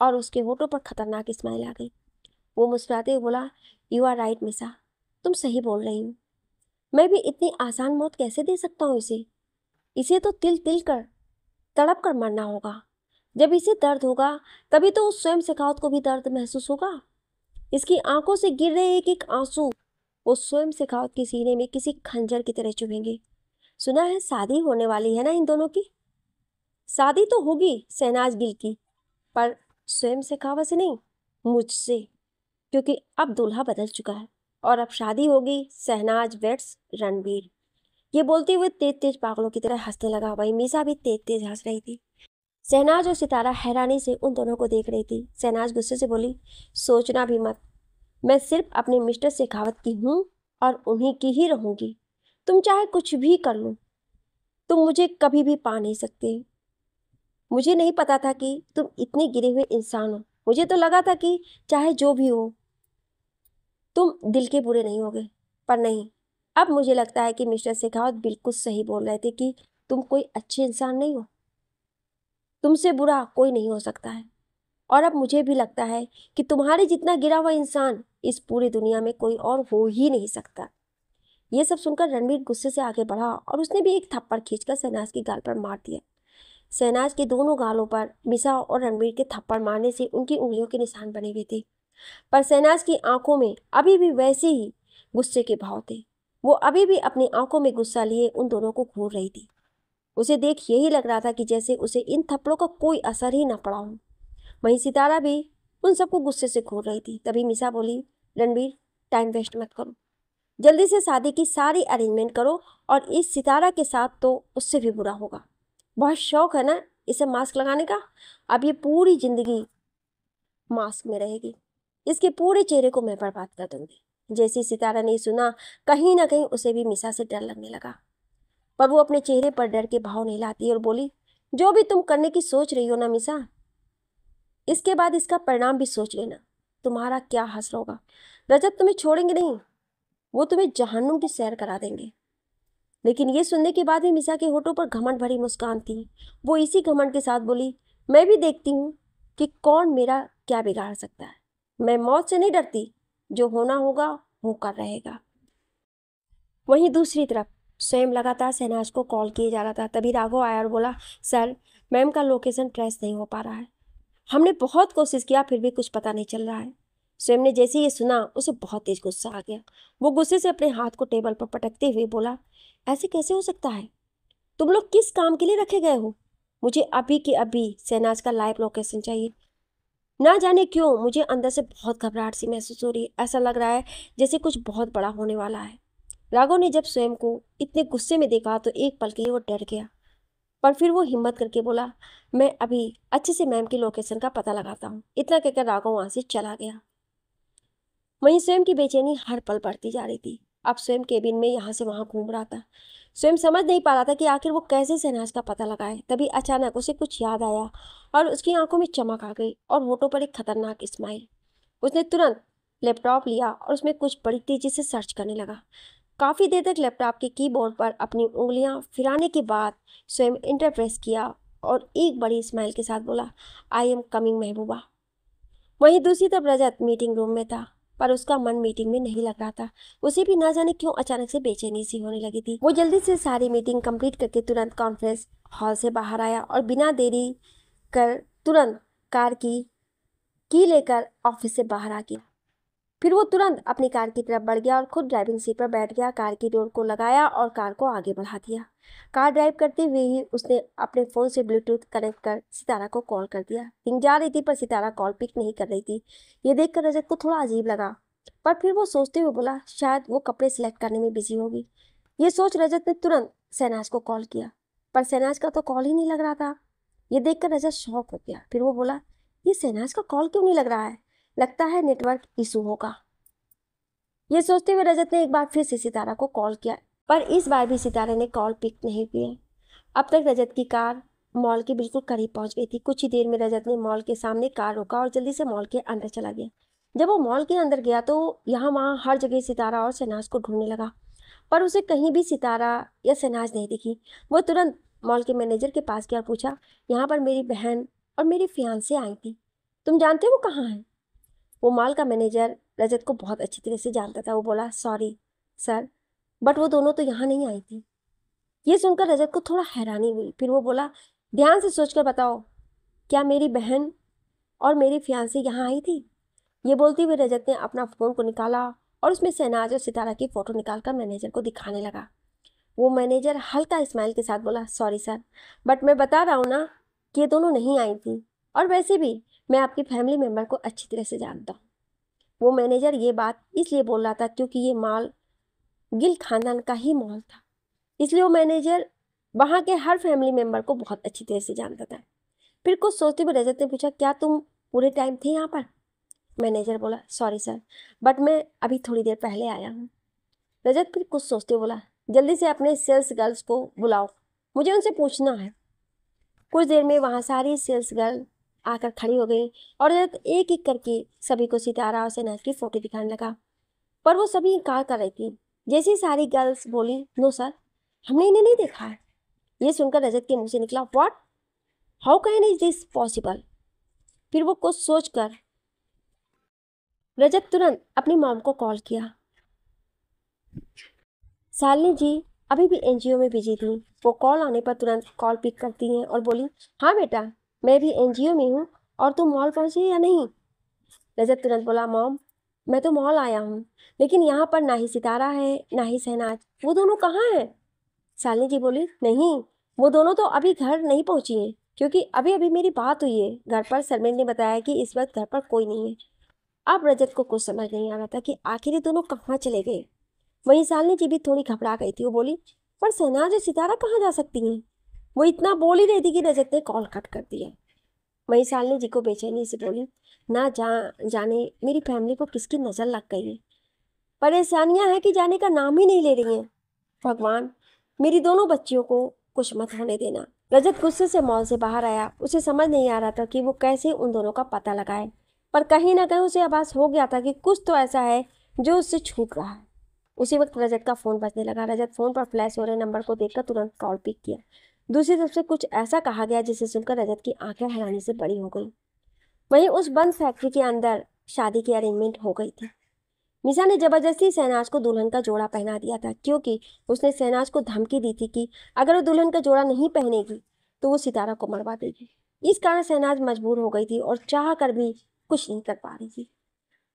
और उसके होठों पर खतरनाक स्माइल आ गई। वो मुस्कुराते हुए बोला, यू आर राइट मीसा, तुम सही बोल रही हो। मैं भी इतनी आसान मौत कैसे दे सकता हूँ इसे तो तिल तिल कर तड़प कर मरना होगा। जब इसे दर्द होगा तभी तो उस स्वयं शेखावत को भी दर्द महसूस होगा। इसकी आंखों से गिर रहे एक एक आंसू वो स्वयं शेखावत के सीने में किसी खंजर की तरह चुभेंगे। सुना है शादी होने वाली है ना इन दोनों की। शादी तो होगी शहनाज गिल की, पर स्वयं शेखावत से नहीं, मुझसे, क्योंकि अब दूल्हा बदल चुका है और अब शादी होगी शहनाज वेट्स रणबीर। ये बोलते हुए तेज तेज पागलों की तरह हंसने लगा। वही मीसा भी तेज तेज हंस रही थी। शहनाज और सितारा हैरानी से उन दोनों को देख रही थी। शहनाज गुस्से से बोली, सोचना भी मत, मैं सिर्फ अपने मिस्टर शेखावत की हूँ और उन्हीं की ही रहूंगी। तुम चाहे कुछ भी कर लो, तुम मुझे कभी भी पा नहीं सकते। मुझे नहीं पता था कि तुम इतने गिरे हुए इंसान हो। मुझे तो लगा था कि चाहे जो भी हो तुम दिल के बुरे नहीं होगे, पर नहीं, अब मुझे लगता है कि मिस्टर शेखावत बिल्कुल सही बोल रहे थे कि तुम कोई अच्छे इंसान नहीं हो। तुमसे बुरा कोई नहीं हो सकता है। और अब मुझे भी लगता है कि तुम्हारे जितना गिरा हुआ इंसान इस पूरी दुनिया में कोई और हो ही नहीं सकता। ये सब सुनकर रणबीर गुस्से से आगे बढ़ा और उसने भी एक थप्पड़ खींचकर शहनाज की गाल पर मार दिया। शहनाज के दोनों गालों पर मिसा और रणबीर के थप्पड़ मारने से उनकी उंगलियों के निशान बने हुए थे, पर शहनाज की आंखों में अभी भी वैसे ही गुस्से के भाव थे। वो अभी भी अपनी आंखों में गुस्सा लिए उन दोनों को घूर रही थी। उसे देख यही लग रहा था कि जैसे उसे इन थप्पड़ों का कोई असर ही न पड़ा हो। वहीं सितारा भी उन सबको गुस्से से घूर रही थी। तभी मिसा बोली, रणबीर टाइम वेस्ट मत करो, जल्दी से शादी की सारी अरेंजमेंट करो, और इस सितारा के साथ तो उससे भी बुरा होगा। बहुत शौक है ना इसे मास्क लगाने का, अब ये पूरी जिंदगी मास्क में रहेगी। इसके पूरे चेहरे को मैं बर्बाद कर दूंगी। जैसी सितारा ने सुना, कहीं ना कहीं उसे भी मिसा से डर लगने लगा, पर वो अपने चेहरे पर डर के भाव नहीं लाती और बोली, जो भी तुम करने की सोच रही हो ना मिसा, इसके बाद इसका परिणाम भी सोच लेना। तुम्हारा क्या हश्र होगा। रजत तुम्हें छोड़ेंगे नहीं, वो तुम्हें जहन्नुम की सैर करा देंगे। लेकिन ये सुनने के बाद भी मिसा के होठों पर घमंड भरी मुस्कान थी। वो इसी घमंड के साथ बोली, मैं भी देखती हूँ कि कौन मेरा क्या बिगाड़ सकता है। मैं मौत से नहीं डरती, जो होना होगा होकर रहेगा। वहीं दूसरी तरफ स्वयं लगातार शहनाज को कॉल किए जा रहा था। तभी राघव आया और बोला, सर, मैम का लोकेशन ट्रेस नहीं हो पा रहा है। हमने बहुत कोशिश किया, फिर भी कुछ पता नहीं चल रहा है। स्वयं ने जैसे ही ये सुना, उसे बहुत तेज गुस्सा आ गया। वो गुस्से से अपने हाथ को टेबल पर पटकते हुए बोला, ऐसे कैसे हो सकता है? तुम लोग किस काम के लिए रखे गए हो? मुझे अभी के अभी शहनाज का लाइव लोकेशन चाहिए। ना जाने क्यों मुझे अंदर से बहुत घबराहट सी महसूस हो रही है। ऐसा लग रहा है जैसे कुछ बहुत बड़ा होने वाला है। राघव ने जब स्वयं को इतने गुस्से में देखा तो एक पल के लिए वो डर गया, पर फिर वो हिम्मत करके बोला, मैं अभी अच्छे से मैम की लोकेशन का पता लगाता हूँ। इतना कहकर राघव वहां से चला गया। वहीं स्वयं की बेचैनी हर पल बढ़ती जा रही थी। अब स्वयं केबिन में यहाँ से वहां घूम रहा था। स्वयं समझ नहीं पा रहा था कि आखिर वो कैसे शहनाज का पता लगाए। तभी अचानक उसे कुछ याद आया और उसकी आंखों में चमक आ गई और होठों पर एक खतरनाक स्माइल। उसने तुरंत लैपटॉप लिया और उसमें कुछ बड़ी तेजी से सर्च करने लगा। काफ़ी देर तक लैपटॉप के कीबोर्ड पर अपनी उंगलियां फिराने के बाद स्वयं इंटर प्रेस किया और एक बड़ी स्माइल के साथ बोला, आई एम कमिंग महबूबा। वहीं दूसरी तरफ रजत मीटिंग रूम में था, पर उसका मन मीटिंग में नहीं लग रहा था। उसे भी ना जाने क्यों अचानक से बेचैनी सी होने लगी थी। वो जल्दी से सारी मीटिंग कंप्लीट करके तुरंत कॉन्फ्रेंस हॉल से बाहर आया और बिना देरी कर तुरंत कार की लेकर ऑफिस से बाहर आ गया। फिर वो तुरंत अपनी कार की तरफ बढ़ गया और खुद ड्राइविंग सीट पर बैठ गया। कार की डोर को लगाया और कार को आगे बढ़ा दिया। कार ड्राइव करते हुए ही उसने अपने फ़ोन से ब्लूटूथ कनेक्ट कर सितारा को कॉल कर दिया। रिंग जा रही थी पर सितारा कॉल पिक नहीं कर रही थी। ये देखकर रजत को थोड़ा अजीब लगा, पर फिर वो सोचते हुए बोला, शायद वो कपड़े सिलेक्ट करने में बिजी होगी। ये सोच रजत ने तुरंत शहनाज को कॉल किया, पर शहनाज का तो कॉल ही नहीं लग रहा था। ये देखकर रजत शॉक हो गया। फिर वो बोला, ये शहनाज का कॉल क्यों नहीं लग रहा है? लगता है नेटवर्क इशू होगा। ये सोचते हुए रजत ने एक बार फिर से सितारा को कॉल किया, पर इस बार भी सितारे ने कॉल पिक नहीं किया। अब तक रजत की कार मॉल के बिल्कुल करीब पहुंच गई थी। कुछ ही देर में रजत ने मॉल के सामने कार रोका और जल्दी से मॉल के अंदर चला गया। जब वो मॉल के अंदर गया तो यहाँ वहाँ हर जगह सितारा और शहनाज को ढूंढने लगा, पर उसे कहीं भी सितारा या शहनाज नहीं दिखी। वो तुरंत मॉल के मैनेजर के पास गया और पूछा, यहाँ पर मेरी बहन और मेरी फियांसे आई थी, तुम जानते हो वो कहाँ है? वो मॉल का मैनेजर रजत को बहुत अच्छी तरह से जानता था। वो बोला, सॉरी सर, बट वो दोनों तो यहाँ नहीं आई थी। ये सुनकर रजत को थोड़ा हैरानी हुई। फिर वो बोला, ध्यान से सोचकर बताओ, क्या मेरी बहन और मेरी फियांसे यहाँ आई थी? ये बोलते हुए रजत ने अपना फ़ोन को निकाला और उसमें शहनाज और सितारा की फ़ोटो निकालकर मैनेजर को दिखाने लगा। वो मैनेजर हल्का स्माइल के साथ बोला, सॉरी सर, बट मैं बता रहा हूँ ना कि ये दोनों नहीं आई थी, और वैसे भी मैं आपकी फैमिली मेम्बर को अच्छी तरह से जानता हूँ। वो मैनेजर ये बात इसलिए बोल रहा था क्योंकि ये मॉल गिल खानदान का ही मॉल था, इसलिए वो मैनेजर वहाँ के हर फैमिली मेम्बर को बहुत अच्छी तरह से जानता था। फिर कुछ सोचते हुए रजत ने पूछा, क्या तुम पूरे टाइम थे यहाँ पर? मैनेजर बोला, सॉरी सर, बट मैं अभी थोड़ी देर पहले आया हूँ। रजत फिर कुछ सोचते हुए बोला, जल्दी से अपने सेल्स गर्ल्स को बुलाओ, मुझे उनसे पूछना है। कुछ देर में वहाँ सारी सेल्स गर्ल आकर खड़ी हो गई और रजत एक एक करके सभी को सितारा और शहनाज की फोटो दिखाने लगा, पर वो सभी इनकार कर रही थी। जैसी सारी गर्ल्स बोली, नो सर, हमने इन्हें नहीं देखा है। ये सुनकर रजत के मुंह से निकला, what, how can is this possible? फिर वो कुछ सोचकर रजत तुरंत अपनी मॉम को कॉल किया। शालिनी जी अभी भी एनजीओ में बिजी थी। वो कॉल आने पर तुरंत कॉल पिक करती हैं और बोली, हाँ बेटा, मैं भी एनजीओ में हूँ, और तुम मॉल पहुँची या नहीं? रजत तुरंत बोला, मॉम, मैं तो मॉल आया हूँ, लेकिन यहाँ पर ना ही सितारा है ना ही शहनाज, वो दोनों कहाँ हैं? शालिनी जी बोली, नहीं, वो दोनों तो अभी घर नहीं पहुँची हैं, क्योंकि अभी अभी मेरी बात हुई है घर पर। सरमेन ने बताया कि इस वक्त घर पर कोई नहीं है। अब रजत को कुछ समझ नहीं आ रहा था कि आखिर ये दोनों कहाँ चले गए। वहीं शालिनी जी भी थोड़ी घबरा गई थी। वो बोली, पर शहनाज और सितारा कहाँ जा सकती हैं? वो इतना बोल ही रही थी कि रजत ने कॉल कट कर दिया। वहीं शालिनी जी को बेचैनी से बोली, ना जाने मेरी फैमिली को किसकी नज़र लग गई है। परेशानियां हैं कि जाने का नाम ही नहीं ले रही हैं। भगवान, मेरी दोनों बच्चियों को कुछ मत होने देना। रजत गुस्से से मॉल से बाहर आया। उसे समझ नहीं आ रहा था कि वो कैसे उन दोनों का पता लगाए, पर कहीं ना कहीं उसे आभास हो गया था कि कुछ तो ऐसा है जो उससे छूट रहा है। उसी वक्त रजत का फ़ोन बजने लगा। रजत फ़ोन पर फ्लैश हो रहे नंबर को देखकर तुरंत कॉल पिक किया। दूसरी तरफ से कुछ ऐसा कहा गया जिसे सुनकर रजत की आंखें हैरानी से बड़ी हो गई। वहीं उस बंद फैक्ट्री के अंदर शादी की अरेंजमेंट हो गई थी। मिसा ने जबरदस्ती शहनाज को दुल्हन का जोड़ा पहना दिया था, क्योंकि उसने शहनाज को धमकी दी थी कि अगर वो दुल्हन का जोड़ा नहीं पहनेगी तो वो सितारा को मरवा देगी। इस कारण शहनाज मजबूर हो गई थी और चाह कर भी कुछ नहीं कर पा रही थी।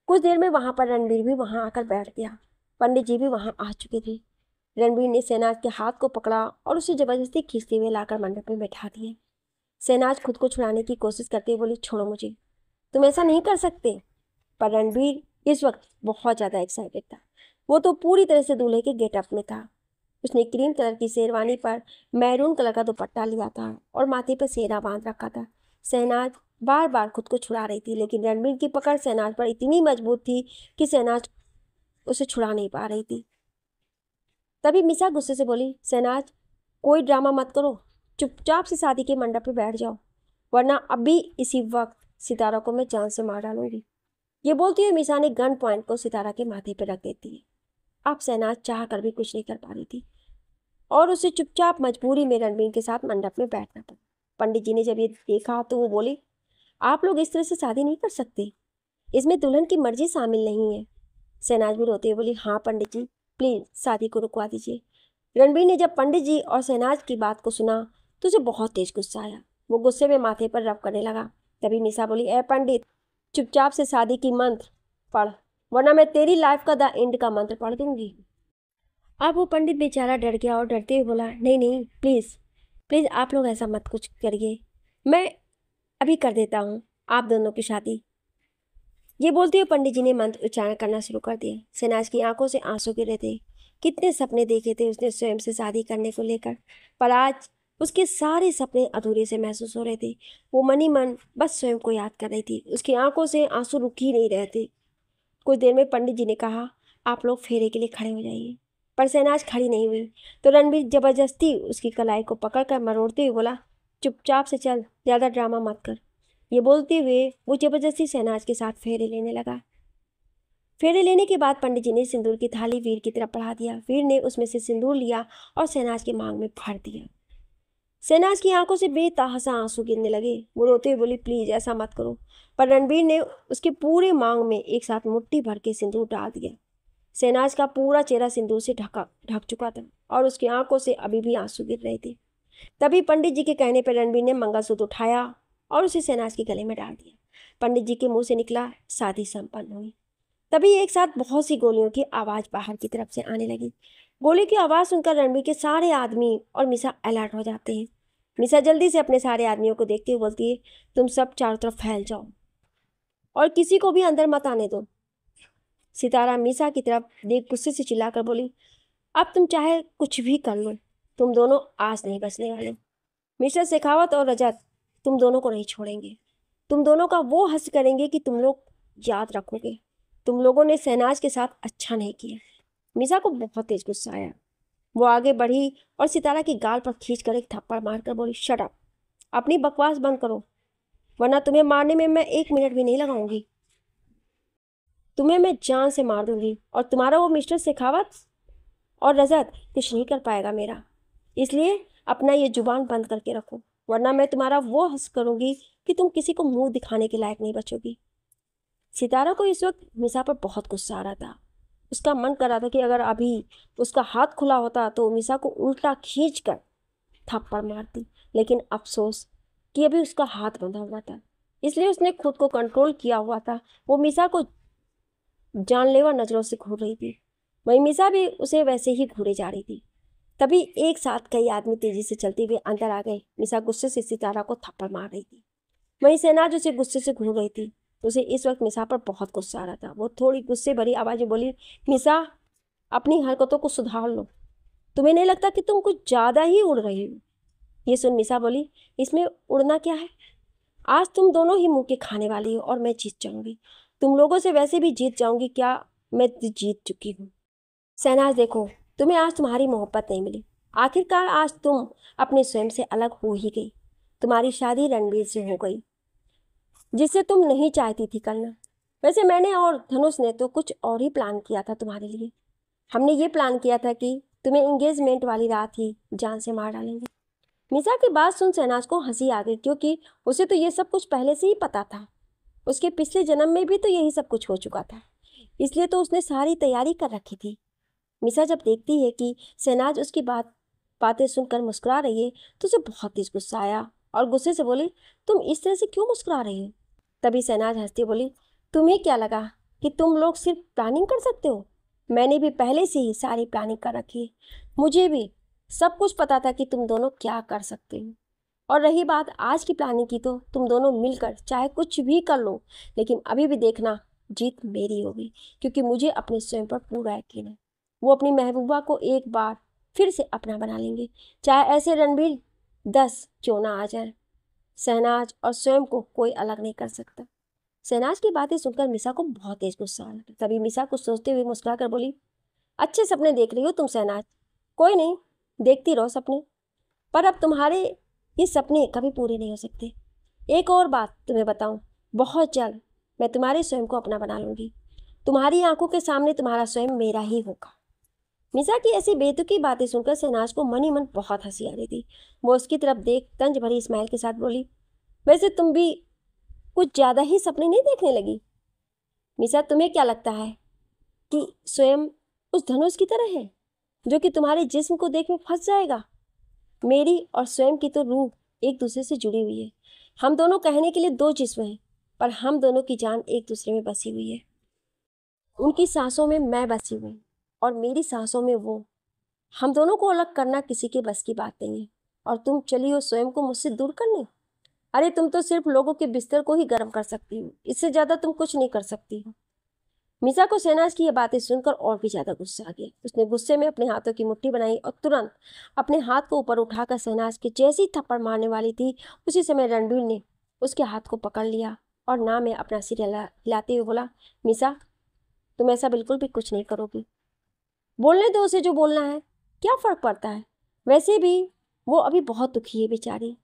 कुछ देर में वहां पर रणबीर भी वहां आकर बैठ गया। पंडित जी भी वहां आ चुके थे। रणबीर ने शहनाज के हाथ को पकड़ा और उसे जबरदस्ती खींचते हुए लाकर मंडप में बैठा दिया। शहनाज खुद को छुड़ाने की कोशिश करते हुए बोली, छोड़ो मुझे, तुम ऐसा नहीं कर सकते। पर रणबीर इस वक्त बहुत ज़्यादा एक्साइटेड था। वो तो पूरी तरह से दूल्हे के गेटअप में था। उसने क्रीम कलर की शेरवानी पर मैरून कलर का दुपट्टा लिया था और माथे पर सेहरा बांध रखा था। शहनाज बार बार खुद को छुड़ा रही थी, लेकिन रणबीर की पकड़ शहनाज पर इतनी मजबूत थी कि शहनाज उसे छुड़ा नहीं पा रही थी। तभी मिसा गुस्से से बोली, शहनाज, कोई ड्रामा मत करो, चुपचाप से शादी के मंडप पे बैठ जाओ, वरना अभी इसी वक्त सितारा को मैं जान से मार डालूंगी। ये बोलती हुई मिसा ने गन पॉइंट को सितारा के माथे पर रख देती है। अब शहनाज चाह कर भी कुछ नहीं कर पा रही थी और उसे चुपचाप मजबूरी में रणबीर के साथ मंडप में बैठना पड़ा। पंडित जी ने जब ये देखा तो वो बोले, आप लोग इस तरह से शादी नहीं कर सकते, इसमें दुल्हन की मर्जी शामिल नहीं है। शहनाज भी रोते हुए बोली, हाँ पंडित जी, प्लीज़ शादी को रुकवा दीजिए। रणबीर ने जब पंडित जी और शहनाज की बात को सुना तो उसे बहुत तेज गुस्सा आया। वो गुस्से में माथे पर रब करने लगा। तभी मिसा बोली, ए पंडित, चुपचाप से शादी की मंत्र पढ़, वरना मैं तेरी लाइफ का द एंड का मंत्र पढ़ दूंगी। अब वो पंडित बेचारा डर गया और डरते हुए बोला, नहीं नहीं, प्लीज़ प्लीज़ आप लोग ऐसा मत कुछ करिए, मैं अभी कर देता हूँ आप दोनों की शादी। ये बोलते हुए पंडित जी ने मंत्र उच्चारण करना शुरू कर दिया। शहनाज की आंखों से आंसू गिर रहे थे। कितने सपने देखे थे उसने स्वयं से शादी करने को लेकर, पर आज उसके सारे सपने अधूरे से महसूस हो रहे थे। वो मन ही मन बस स्वयं को याद कर रही थी। उसकी आंखों से आंसू रुक ही नहीं रहे थे। कुछ देर में पंडित जी ने कहा, आप लोग फेरे के लिए खड़े हो जाइए। पर शहनाज खड़ी नहीं हुई तो रणबीर जबरदस्ती उसकी कलाई को पकड़कर मरोड़ते हुए बोला, चुपचाप से चल, ज़्यादा ड्रामा मत कर। ये बोलते हुए वो ज़बरदस्ती शहनाज के साथ फेरे लेने लगा। फेरे लेने के बाद पंडित जी ने सिंदूर की थाली वीर की तरफ बढ़ा दिया। वीर ने उसमें से सिंदूर लिया और शहनाज की मांग में भर दिया। शहनाज की आंखों से बेतहाशा आंसू गिरने लगे। वो रोते हुए बोली, प्लीज ऐसा मत करो। पर रणबीर ने उसके पूरे मांग में एक साथ मुट्ठी भर के सिंदूर डाल दिया। शहनाज का पूरा चेहरा सिंदूर से ढक चुका था और उसकी आंखों से अभी भी आंसू गिर रहे थे। तभी पंडित जी के कहने पर रणबीर ने मंगलसूत्र उठाया और उसे शहनाज के गले में डाल दिया। पंडित जी के मुंह से निकला, शादी संपन्न हुई। तभी एक साथ बहुत सी गोलियों की आवाज़ बाहर की तरफ से आने लगी। गोली की आवाज़ सुनकर रणबीर के सारे आदमी और मिसा अलर्ट हो जाते हैं। मिसा जल्दी से अपने सारे आदमियों को देखते हुए बोलती है, तुम सब चारों तरफ फैल जाओ और किसी को भी अंदर मत आने दो। सितारा मिसा की तरफ देख गुस्से से चिल्लाकर बोली, अब तुम चाहे कुछ भी कर लो, तुम दोनों आज नहीं बचने वाले। मिस्टर शेखावत और रजत तुम दोनों को नहीं छोड़ेंगे। तुम दोनों का वो हश्र करेंगे कि तुम लोग याद रखोगे। तुम लोगों ने शहनाज के साथ अच्छा नहीं किया। मिसा को बहुत तेज गुस्सा आया। वो आगे बढ़ी और सितारा की गाल पर खींचकर एक थप्पड़ मारकर बोली, शट अप, अपनी बकवास बंद करो, वरना तुम्हें मारने में मैं 1 मिनट भी नहीं लगाऊंगी। तुम्हें मैं जान से मार दूंगी और तुम्हारा वो मिस्टर शेखावत और रजत कुछ नहीं कर पाएगा मेरा। इसलिए अपना ये जुबान बंद करके रखो, वरना मैं तुम्हारा वो हंस करूंगी कि तुम किसी को मुंह दिखाने के लायक नहीं बचोगी। सितारा को इस वक्त मिसा पर बहुत गुस्सा आ रहा था। उसका मन कर रहा था कि अगर अभी उसका हाथ खुला होता तो मिसा को उल्टा खींच कर थप्पड़ मारती, लेकिन अफसोस कि अभी उसका हाथ बंधा हुआ था, इसलिए उसने खुद को कंट्रोल किया हुआ था। वो मिसा को जानलेवा नजरों से घूर रही थी, वहीं मिसा भी उसे वैसे ही घूरे जा रही थी। तभी एक साथ कई आदमी तेजी से चलते हुए अंदर आ गए। मिसा गुस्से से सितारा को थप्पड़ मार रही थी, वहीं शहनाज उसे गुस्से से घूर रही थी। उसे इस वक्त मिसा पर बहुत गुस्सा आ रहा था। वो थोड़ी गुस्से भरी आवाज में बोली, मिसा, अपनी हरकतों को सुधार लो। तुम्हें नहीं लगता कि तुम कुछ ज्यादा ही उड़ रही हो? ये सुन मिसा बोली, इसमें उड़ना क्या है? आज तुम दोनों ही मुंह के खाने वाली हो और मैं जीत जाऊंगी। तुम लोगों से वैसे भी जीत जाऊंगी, क्या मैं जीत चुकी हूँ। शहनाज देखो, तुम्हें आज तुम्हारी मोहब्बत नहीं मिली। आखिरकार आज तुम अपने स्वयं से अलग हो ही गई। तुम्हारी शादी रणबीर से हो गई, जिसे तुम नहीं चाहती थी करना। वैसे मैंने और धनुष ने तो कुछ और ही प्लान किया था तुम्हारे लिए। हमने ये प्लान किया था कि तुम्हें एंगेजमेंट वाली रात ही जान से मार डालेंगे। मिसा की बात सुन शहनाज को हंसी आ गई, क्योंकि उसे तो ये सब कुछ पहले से ही पता था। उसके पिछले जन्म में भी तो यही सब कुछ हो चुका था, इसलिए तो उसने सारी तैयारी कर रखी थी। मिसा जब देखती है कि शहनाज उसकी बातें सुनकर मुस्कुरा रही है तो उसे बहुत तेज गुस्सा आया और गुस्से से बोली, तुम इस तरह से क्यों मुस्कुरा रही हो? तभी शहनाज हंसती बोली, तुम्हें क्या लगा कि तुम लोग सिर्फ प्लानिंग कर सकते हो? मैंने भी पहले से ही सारी प्लानिंग कर रखी है। मुझे भी सब कुछ पता था कि तुम दोनों क्या कर सकते हो। और रही बात आज की प्लानिंग की, तो तुम दोनों मिलकर चाहे कुछ भी कर लो, लेकिन अभी भी देखना जीत मेरी होगी, क्योंकि मुझे अपने स्वयं पर पूरा यकीन है। वो अपनी महबूबा को एक बार फिर से अपना बना लेंगे, चाहे ऐसे रणबीर 10 क्यों ना आ जाए। शहनाज और स्वयं को कोई अलग नहीं कर सकता। शहनाज की बातें सुनकर मिसा को बहुत तेज गुस्सा आ रहा। तभी मिसा कुछ सोचते हुए मुस्कुरा कर बोली, अच्छे सपने देख रही हो तुम शहनाज, कोई नहीं, देखती रहो सपने, पर अब तुम्हारे ये सपने कभी पूरे नहीं हो सकते। एक और बात तुम्हें बताऊं, बहुत जल्द मैं तुम्हारे स्वयं को अपना बना लूंगी। तुम्हारी आंखों के सामने तुम्हारा स्वयं मेरा ही होगा। मिसा की ऐसी बेतुकी बातें सुनकर शहनाज को मन ही मन बहुत हंसी आ रही थी। वो उसकी तरफ देख तंज भरी स्माइल के साथ बोली, वैसे तुम भी कुछ ज्यादा ही सपने नहीं देखने लगी? मिसा, तुम्हें क्या लगता है कि स्वयं उस धनुष की तरह है जो कि तुम्हारे जिस्म को देख में फंस जाएगा? मेरी और स्वयं की तो रूह एक दूसरे से जुड़ी हुई है। हम दोनों कहने के लिए 2 जिस्म हैं, पर हम दोनों की जान एक दूसरे में बसी हुई है। उनकी सांसों में मैं बसी हुई और मेरी सांसों में वो। हम दोनों को अलग करना किसी के बस की बात नहीं है। और तुम चली हो स्वयं को मुझसे दूर करने? अरे तुम तो सिर्फ लोगों के बिस्तर को ही गर्म कर सकती हो, इससे ज्यादा तुम कुछ नहीं कर सकती हो। मिसा को शहनाज की ये बातें सुनकर और भी ज्यादा गुस्सा आ गया। उसने गुस्से में अपने हाथों की मुट्ठी बनाई और तुरंत अपने हाथ को ऊपर उठाकर शहनाज के जैसी थप्पड़ मारने वाली थी, उसी समय रणबीर ने उसके हाथ को पकड़ लिया और ना में अपना सिर हिलाते हुए बोला, मिसा, तुम ऐसा बिल्कुल भी कुछ नहीं करोगी। बोलने दो उसे जो बोलना है, क्या फर्क पड़ता है? वैसे भी वो अभी बहुत दुखी है बेचारी।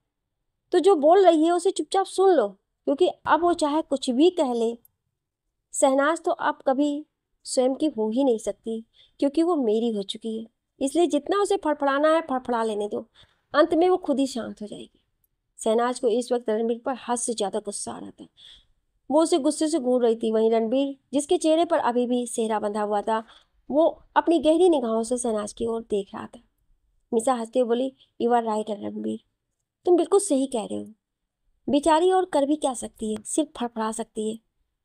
तो जो बोल रही है उसे चुपचाप सुन लो, क्योंकि अब वो चाहे कुछ भी कह ले, शहनाज तो अब कभी स्वयं की हो ही नहीं सकती, क्योंकि वो मेरी हो चुकी है। इसलिए जितना उसे फड़फड़ाना है फड़फड़ा लेने दो, अंत में वो खुद ही शांत हो जाएगी। शहनाज को इस वक्त रणबीर पर हद से ज्यादा गुस्सा आ रहा था। वो उसे गुस्से से घूर रही थी। वहीं रणबीर, जिसके चेहरे पर अभी भी सेहरा बंधा हुआ था, वो अपनी गहरी निगाहों से शहनाज की ओर देख रहा था। मिसा हंसते हुए बोली, यू आर राइट रणबीर, तुम बिल्कुल सही कह रहे हो। बेचारी और कर भी क्या सकती है, सिर्फ फड़फड़ा सकती है,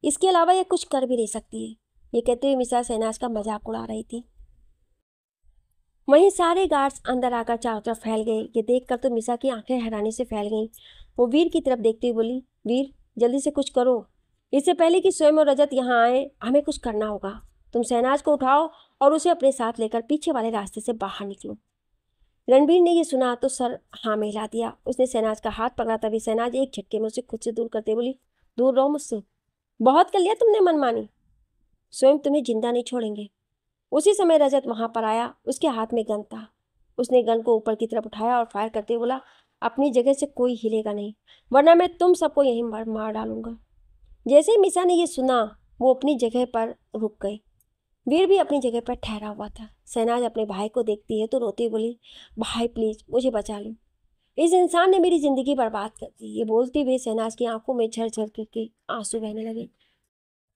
इसके अलावा ये कुछ कर भी नहीं सकती है। ये कहते हुए मिसा शहनाज का मजाक उड़ा रही थी। वहीं सारे गार्ड्स अंदर आकर चारों तरफ फैल गए। ये देखकर तो मिसा की आंखें हैरानी से फैल गईं। वो वीर की तरफ देखते हुए बोली, वीर जल्दी से कुछ करो, इससे पहले कि स्वयं और रजत यहाँ आए हमें कुछ करना होगा। तुम शहनाज को उठाओ और उसे अपने साथ लेकर पीछे वाले रास्ते से बाहर निकलो। रणबीर ने ये सुना तो सर हाँ में हिला दिया। उसने शहनाज का हाथ पकड़ा, तभी शहनाज एक झटके में उसे खुद से दूर करते बोली, दूर रहो मुझसे, बहुत कर लिया तुमने मनमानी, स्वयं तुम्हें जिंदा नहीं छोड़ेंगे। उसी समय रजत वहां पर आया। उसके हाथ में गन था। उसने गन को ऊपर की तरफ उठाया और फायर करते हुए बोला, अपनी जगह से कोई हिलेगा नहीं, वरना मैं तुम सबको यहीं मार डालूंगा। जैसे ही मिसा ने यह सुना, वो अपनी जगह पर रुक गई। वीर भी अपनी जगह पर ठहरा हुआ था। शहनाज अपने भाई को देखती है तो रोती बोली, भाई प्लीज मुझे बचा लो, इस इंसान ने मेरी जिंदगी बर्बाद कर दी। ये बोलती हुई शहनाज की आंखों में झरझर करके आंसू बहने लगे।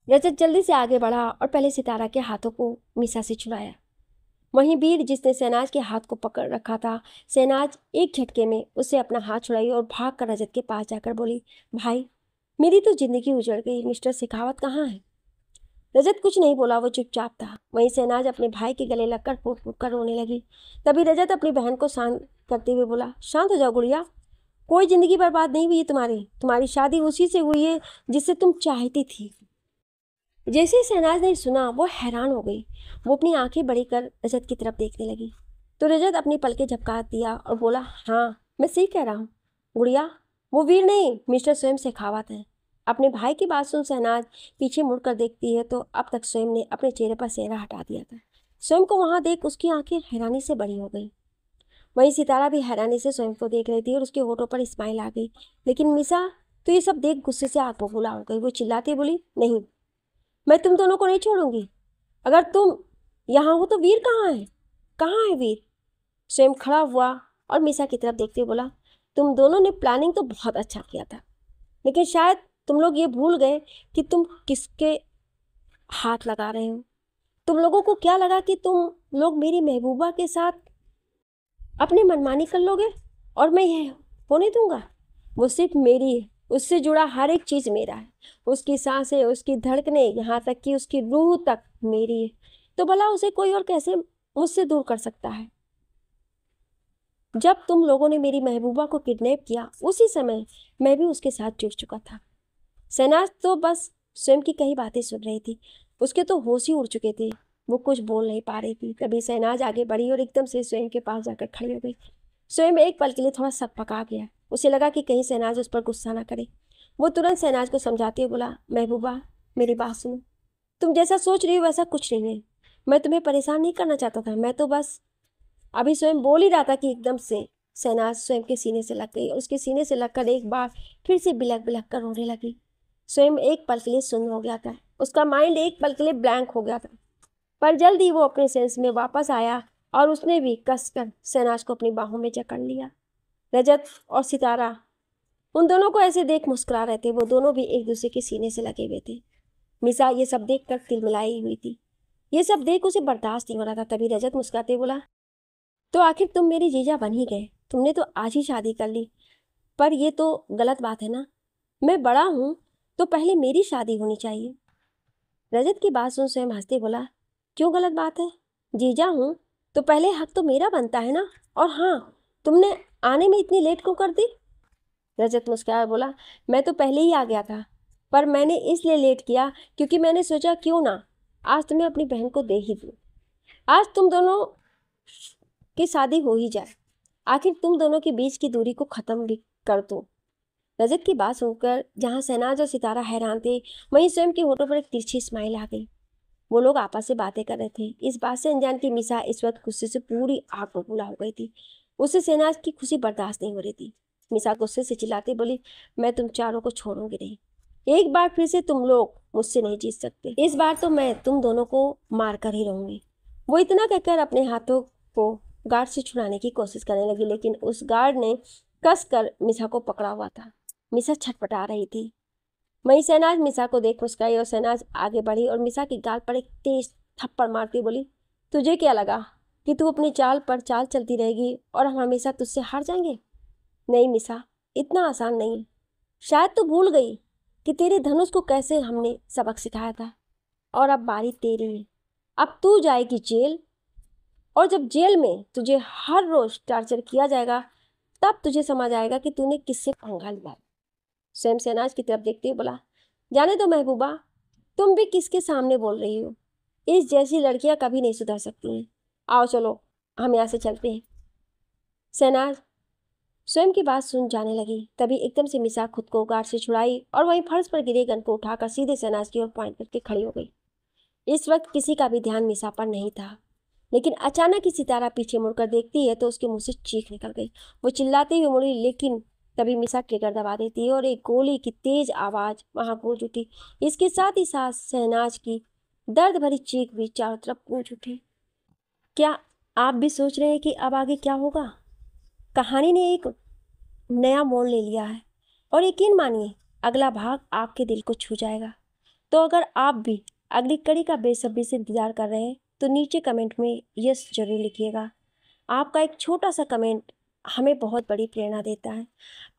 रजत जल्दी से आगे बढ़ा और पहले सितारा के हाथों को मिसा से छुड़ाया। वहीं वीर, जिसने शहनाज के हाथ को पकड़ रखा था, शहनाज एक झटके में उससे अपना हाथ छुड़ाई और भाग कर रजत के पास जाकर बोली, भाई मेरी तो जिंदगी उजड़ गई, मिस्टर शेखावत कहाँ है? रजत कुछ नहीं बोला, वो चुपचाप था। वहीं शहनाज अपने भाई के गले लगकर फूट फूट कर रोने लगी। तभी रजत अपनी बहन को शांत करते हुए बोला, शांत हो जाओ गुड़िया, कोई जिंदगी बर्बाद नहीं हुई है तुम्हारी शादी उसी से हुई है जिससे तुम चाहती थी। जैसे ही शहनाज ने सुना, वो हैरान हो गई। वो अपनी आंखें बड़ी कर रजत की तरफ देखने लगी तो रजत अपनी पलकें झपका दिया और बोला, हाँ मैं सही कह रहा हूँ गुड़िया, वो वीर नहीं मिस्टर स्वयं शेखावत है। अपने भाई की बात सुन शहनाज पीछे मुड़कर देखती है तो अब तक स्वयं ने अपने चेहरे पर सेहरा हटा दिया था। स्वयं को वहां देख उसकी आंखें हैरानी से बड़ी हो गई। वहीं सितारा भी हैरानी से स्वयं को देख रही थी और उसके होठों पर स्माइल आ गई। लेकिन मिसा तो ये सब देख गुस्से से आग बबूला हो गई। वो चिल्लाती बोली, नहीं, मैं तुम दोनों को नहीं छोड़ूंगी। अगर तुम यहाँ हो तो वीर कहाँ है? कहाँ है वीर? स्वयं खड़ा हुआ और मिसा की तरफ देखते हुए बोला, तुम दोनों ने प्लानिंग तो बहुत अच्छा किया था, लेकिन शायद तुम लोग ये भूल गए कि तुम किसके हाथ लगा रहे हो। तुम लोगों को क्या लगा कि तुम लोग मेरी महबूबा के साथ अपनी मनमानी कर लोगे और मैं यह होने दूंगा? वो सिर्फ मेरी है, उससे जुड़ा हर एक चीज मेरा है। उसकी सांसें, उसकी धड़कनें, यहाँ तक कि उसकी रूह तक मेरी है। तो भला उसे कोई और कैसे मुझसे दूर कर सकता है? जब तुम लोगों ने मेरी महबूबा को किडनैप किया, उसी समय मैं भी उसके साथ जुड़ चुका था। शहनाज तो बस स्वयं की कई बातें सुन रही थी। उसके तो होश ही उड़ चुके थे। वो कुछ बोल नहीं पा रही थी। तभी शहनाज आगे बढ़ी और एकदम से स्वयं के पास जाकर खड़ी हो गई। स्वयं एक पल के लिए थोड़ा सकपका गया। उसे लगा कि कहीं शहनाज उस पर गुस्सा ना करे। वो तुरंत शहनाज को समझाते हुए बोला, महबूबा मेरी बात सुनो, तुम जैसा सोच रही हो वैसा कुछ नहीं है। मैं तुम्हें परेशान नहीं करना चाहता था, मैं तो बस अभी स्वयं बोल ही रहा था कि एकदम से शहनाज स्वयं के सीने से लग गई। उसके सीने से लगकर एक बार फिर से बिलक बिलक कर रोने लगी। स्वयं एक पल के लिए सुन्न हो गया था। उसका माइंड एक पल के लिए ब्लैंक हो गया था, पर जल्द ही वो अपने सेंस में वापस आया और उसने भी कसकर शहनाज को अपनी बाहों में जकड़ लिया। रजत और सितारा उन दोनों को ऐसे देख मुस्कुरा रहे थे। वो दोनों भी एक दूसरे के सीने से लगे हुए थे। मिसा ये सब देख कर तिलमिलाई हुई थी। ये सब देख उसे बर्दाश्त नहीं हो रहा था। तभी रजत मुस्कुराते बोला, तो आखिर तुम मेरी जीजा बन ही गए, तुमने तो आज ही शादी कर ली, पर ये तो गलत बात है ना? मैं बड़ा हूं तो पहले मेरी शादी होनी चाहिए। रजत की बात सुन स्वयं हंसते बोला, क्यों गलत बात है? जीजा हूं तो पहले हक तो मेरा बनता है ना। और हाँ, तुमने आने में इतनी लेट क्यों कर दी? रजत मुस्कुराया बोला, मैं तो पहले ही आ गया था, पर मैंने इसलिए लेट किया क्योंकि मैंने सोचा क्यों ना आज तुम्हें अपनी बहन को दे ही दूं। आज तुम दोनों की शादी हो ही जाए, आखिर तुम दोनों के बीच की दूरी को खत्म भी कर दो। रजत की बात सुनकर जहां शहनाज और सितारा हैरान थे, वहीं स्वयं के होठों पर एक तिरछी स्माइल आ गई। वो लोग आपस में बातें कर रहे थे। इस बात से अनजान की मिसा इस वक्त गुस्से से पूरी आग बबूला हो गई थी। उसे शहनाज की खुशी बर्दाश्त नहीं हो रही थी। मिसा गुस्से से चिल्लाती बोली, मैं तुम चारों को छोड़ूंगी नहीं। एक बार फिर से तुम लोग मुझसे नहीं जीत सकते। इस बार तो मैं तुम दोनों को मार कर ही रहूंगी। वो इतना कहकर अपने हाथों को गार्ड से छुड़ाने की कोशिश करने लगी, लेकिन उस गार्ड ने कस कर मिसा को पकड़ा हुआ था। मिसा छटपटा रही थी। वहीं शहनाज मिसा को देख मुस्कुराई और शहनाज आगे बढ़ी और मिसा की गाल पर एक तेज थप्पड़ मारती बोली, तुझे क्या लगा कि तू अपनी चाल पर चाल चलती रहेगी और हम हमेशा तुझसे हार जाएंगे? नहीं मिसा, इतना आसान नहीं। शायद तू भूल गई कि तेरे धनुष को कैसे हमने सबक सिखाया था। और अब बारी तेरी है। अब तू जाएगी जेल, और जब जेल में तुझे हर रोज टॉर्चर किया जाएगा तब तुझे समझ आएगा कि तूने किससे पंगा लिया। स्वयं शहनाज की तरफ देखते हुए बोला, जाने दो महबूबा, तुम भी किसके सामने बोल रही हो? इस जैसी लड़कियां कभी नहीं सुधर सकती हैं। आओ चलो, हम यहाँ से चलते हैं। शहनाज स्वयं की बात सुन जाने लगी। तभी एकदम से मिसा खुद को गार्ड से छुड़ाई और वहीं फर्श पर गिरे गन को उठाकर सीधे शहनाज की ओर पॉइंट करके खड़ी हो गई। इस वक्त किसी का भी ध्यान मिसा पर नहीं था, लेकिन अचानक ही सितारा पीछे मुड़कर देखती है तो उसके मुंह से चीख निकल गई। वो चिल्लाती हुई मुड़ी, लेकिन तभी मिसा ट्रिगर दबा देती है और एक गोली की तेज आवाज वहां गूंज उठी। इसके साथ ही साथ शहनाज की दर्द भरी चीख भी चारों तरफ गूंज उठी। क्या आप भी सोच रहे हैं कि अब आगे क्या होगा? कहानी ने एक नया मोड़ ले लिया है और यकीन मानिए अगला भाग आपके दिल को छू जाएगा। तो अगर आप भी अगली कड़ी का बेसब्री से इंतजार कर रहे हैं तो नीचे कमेंट में यस जरूर लिखिएगा। आपका एक छोटा सा कमेंट हमें बहुत बड़ी प्रेरणा देता है।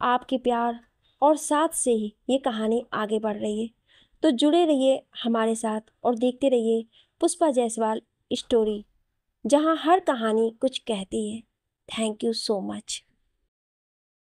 आपके प्यार और साथ से ही ये कहानी आगे बढ़ रही है। तो जुड़े रहिए हमारे साथ और देखते रहिए पुष्पा जायसवाल स्टोरी, जहां हर कहानी कुछ कहती है। Thank you so much.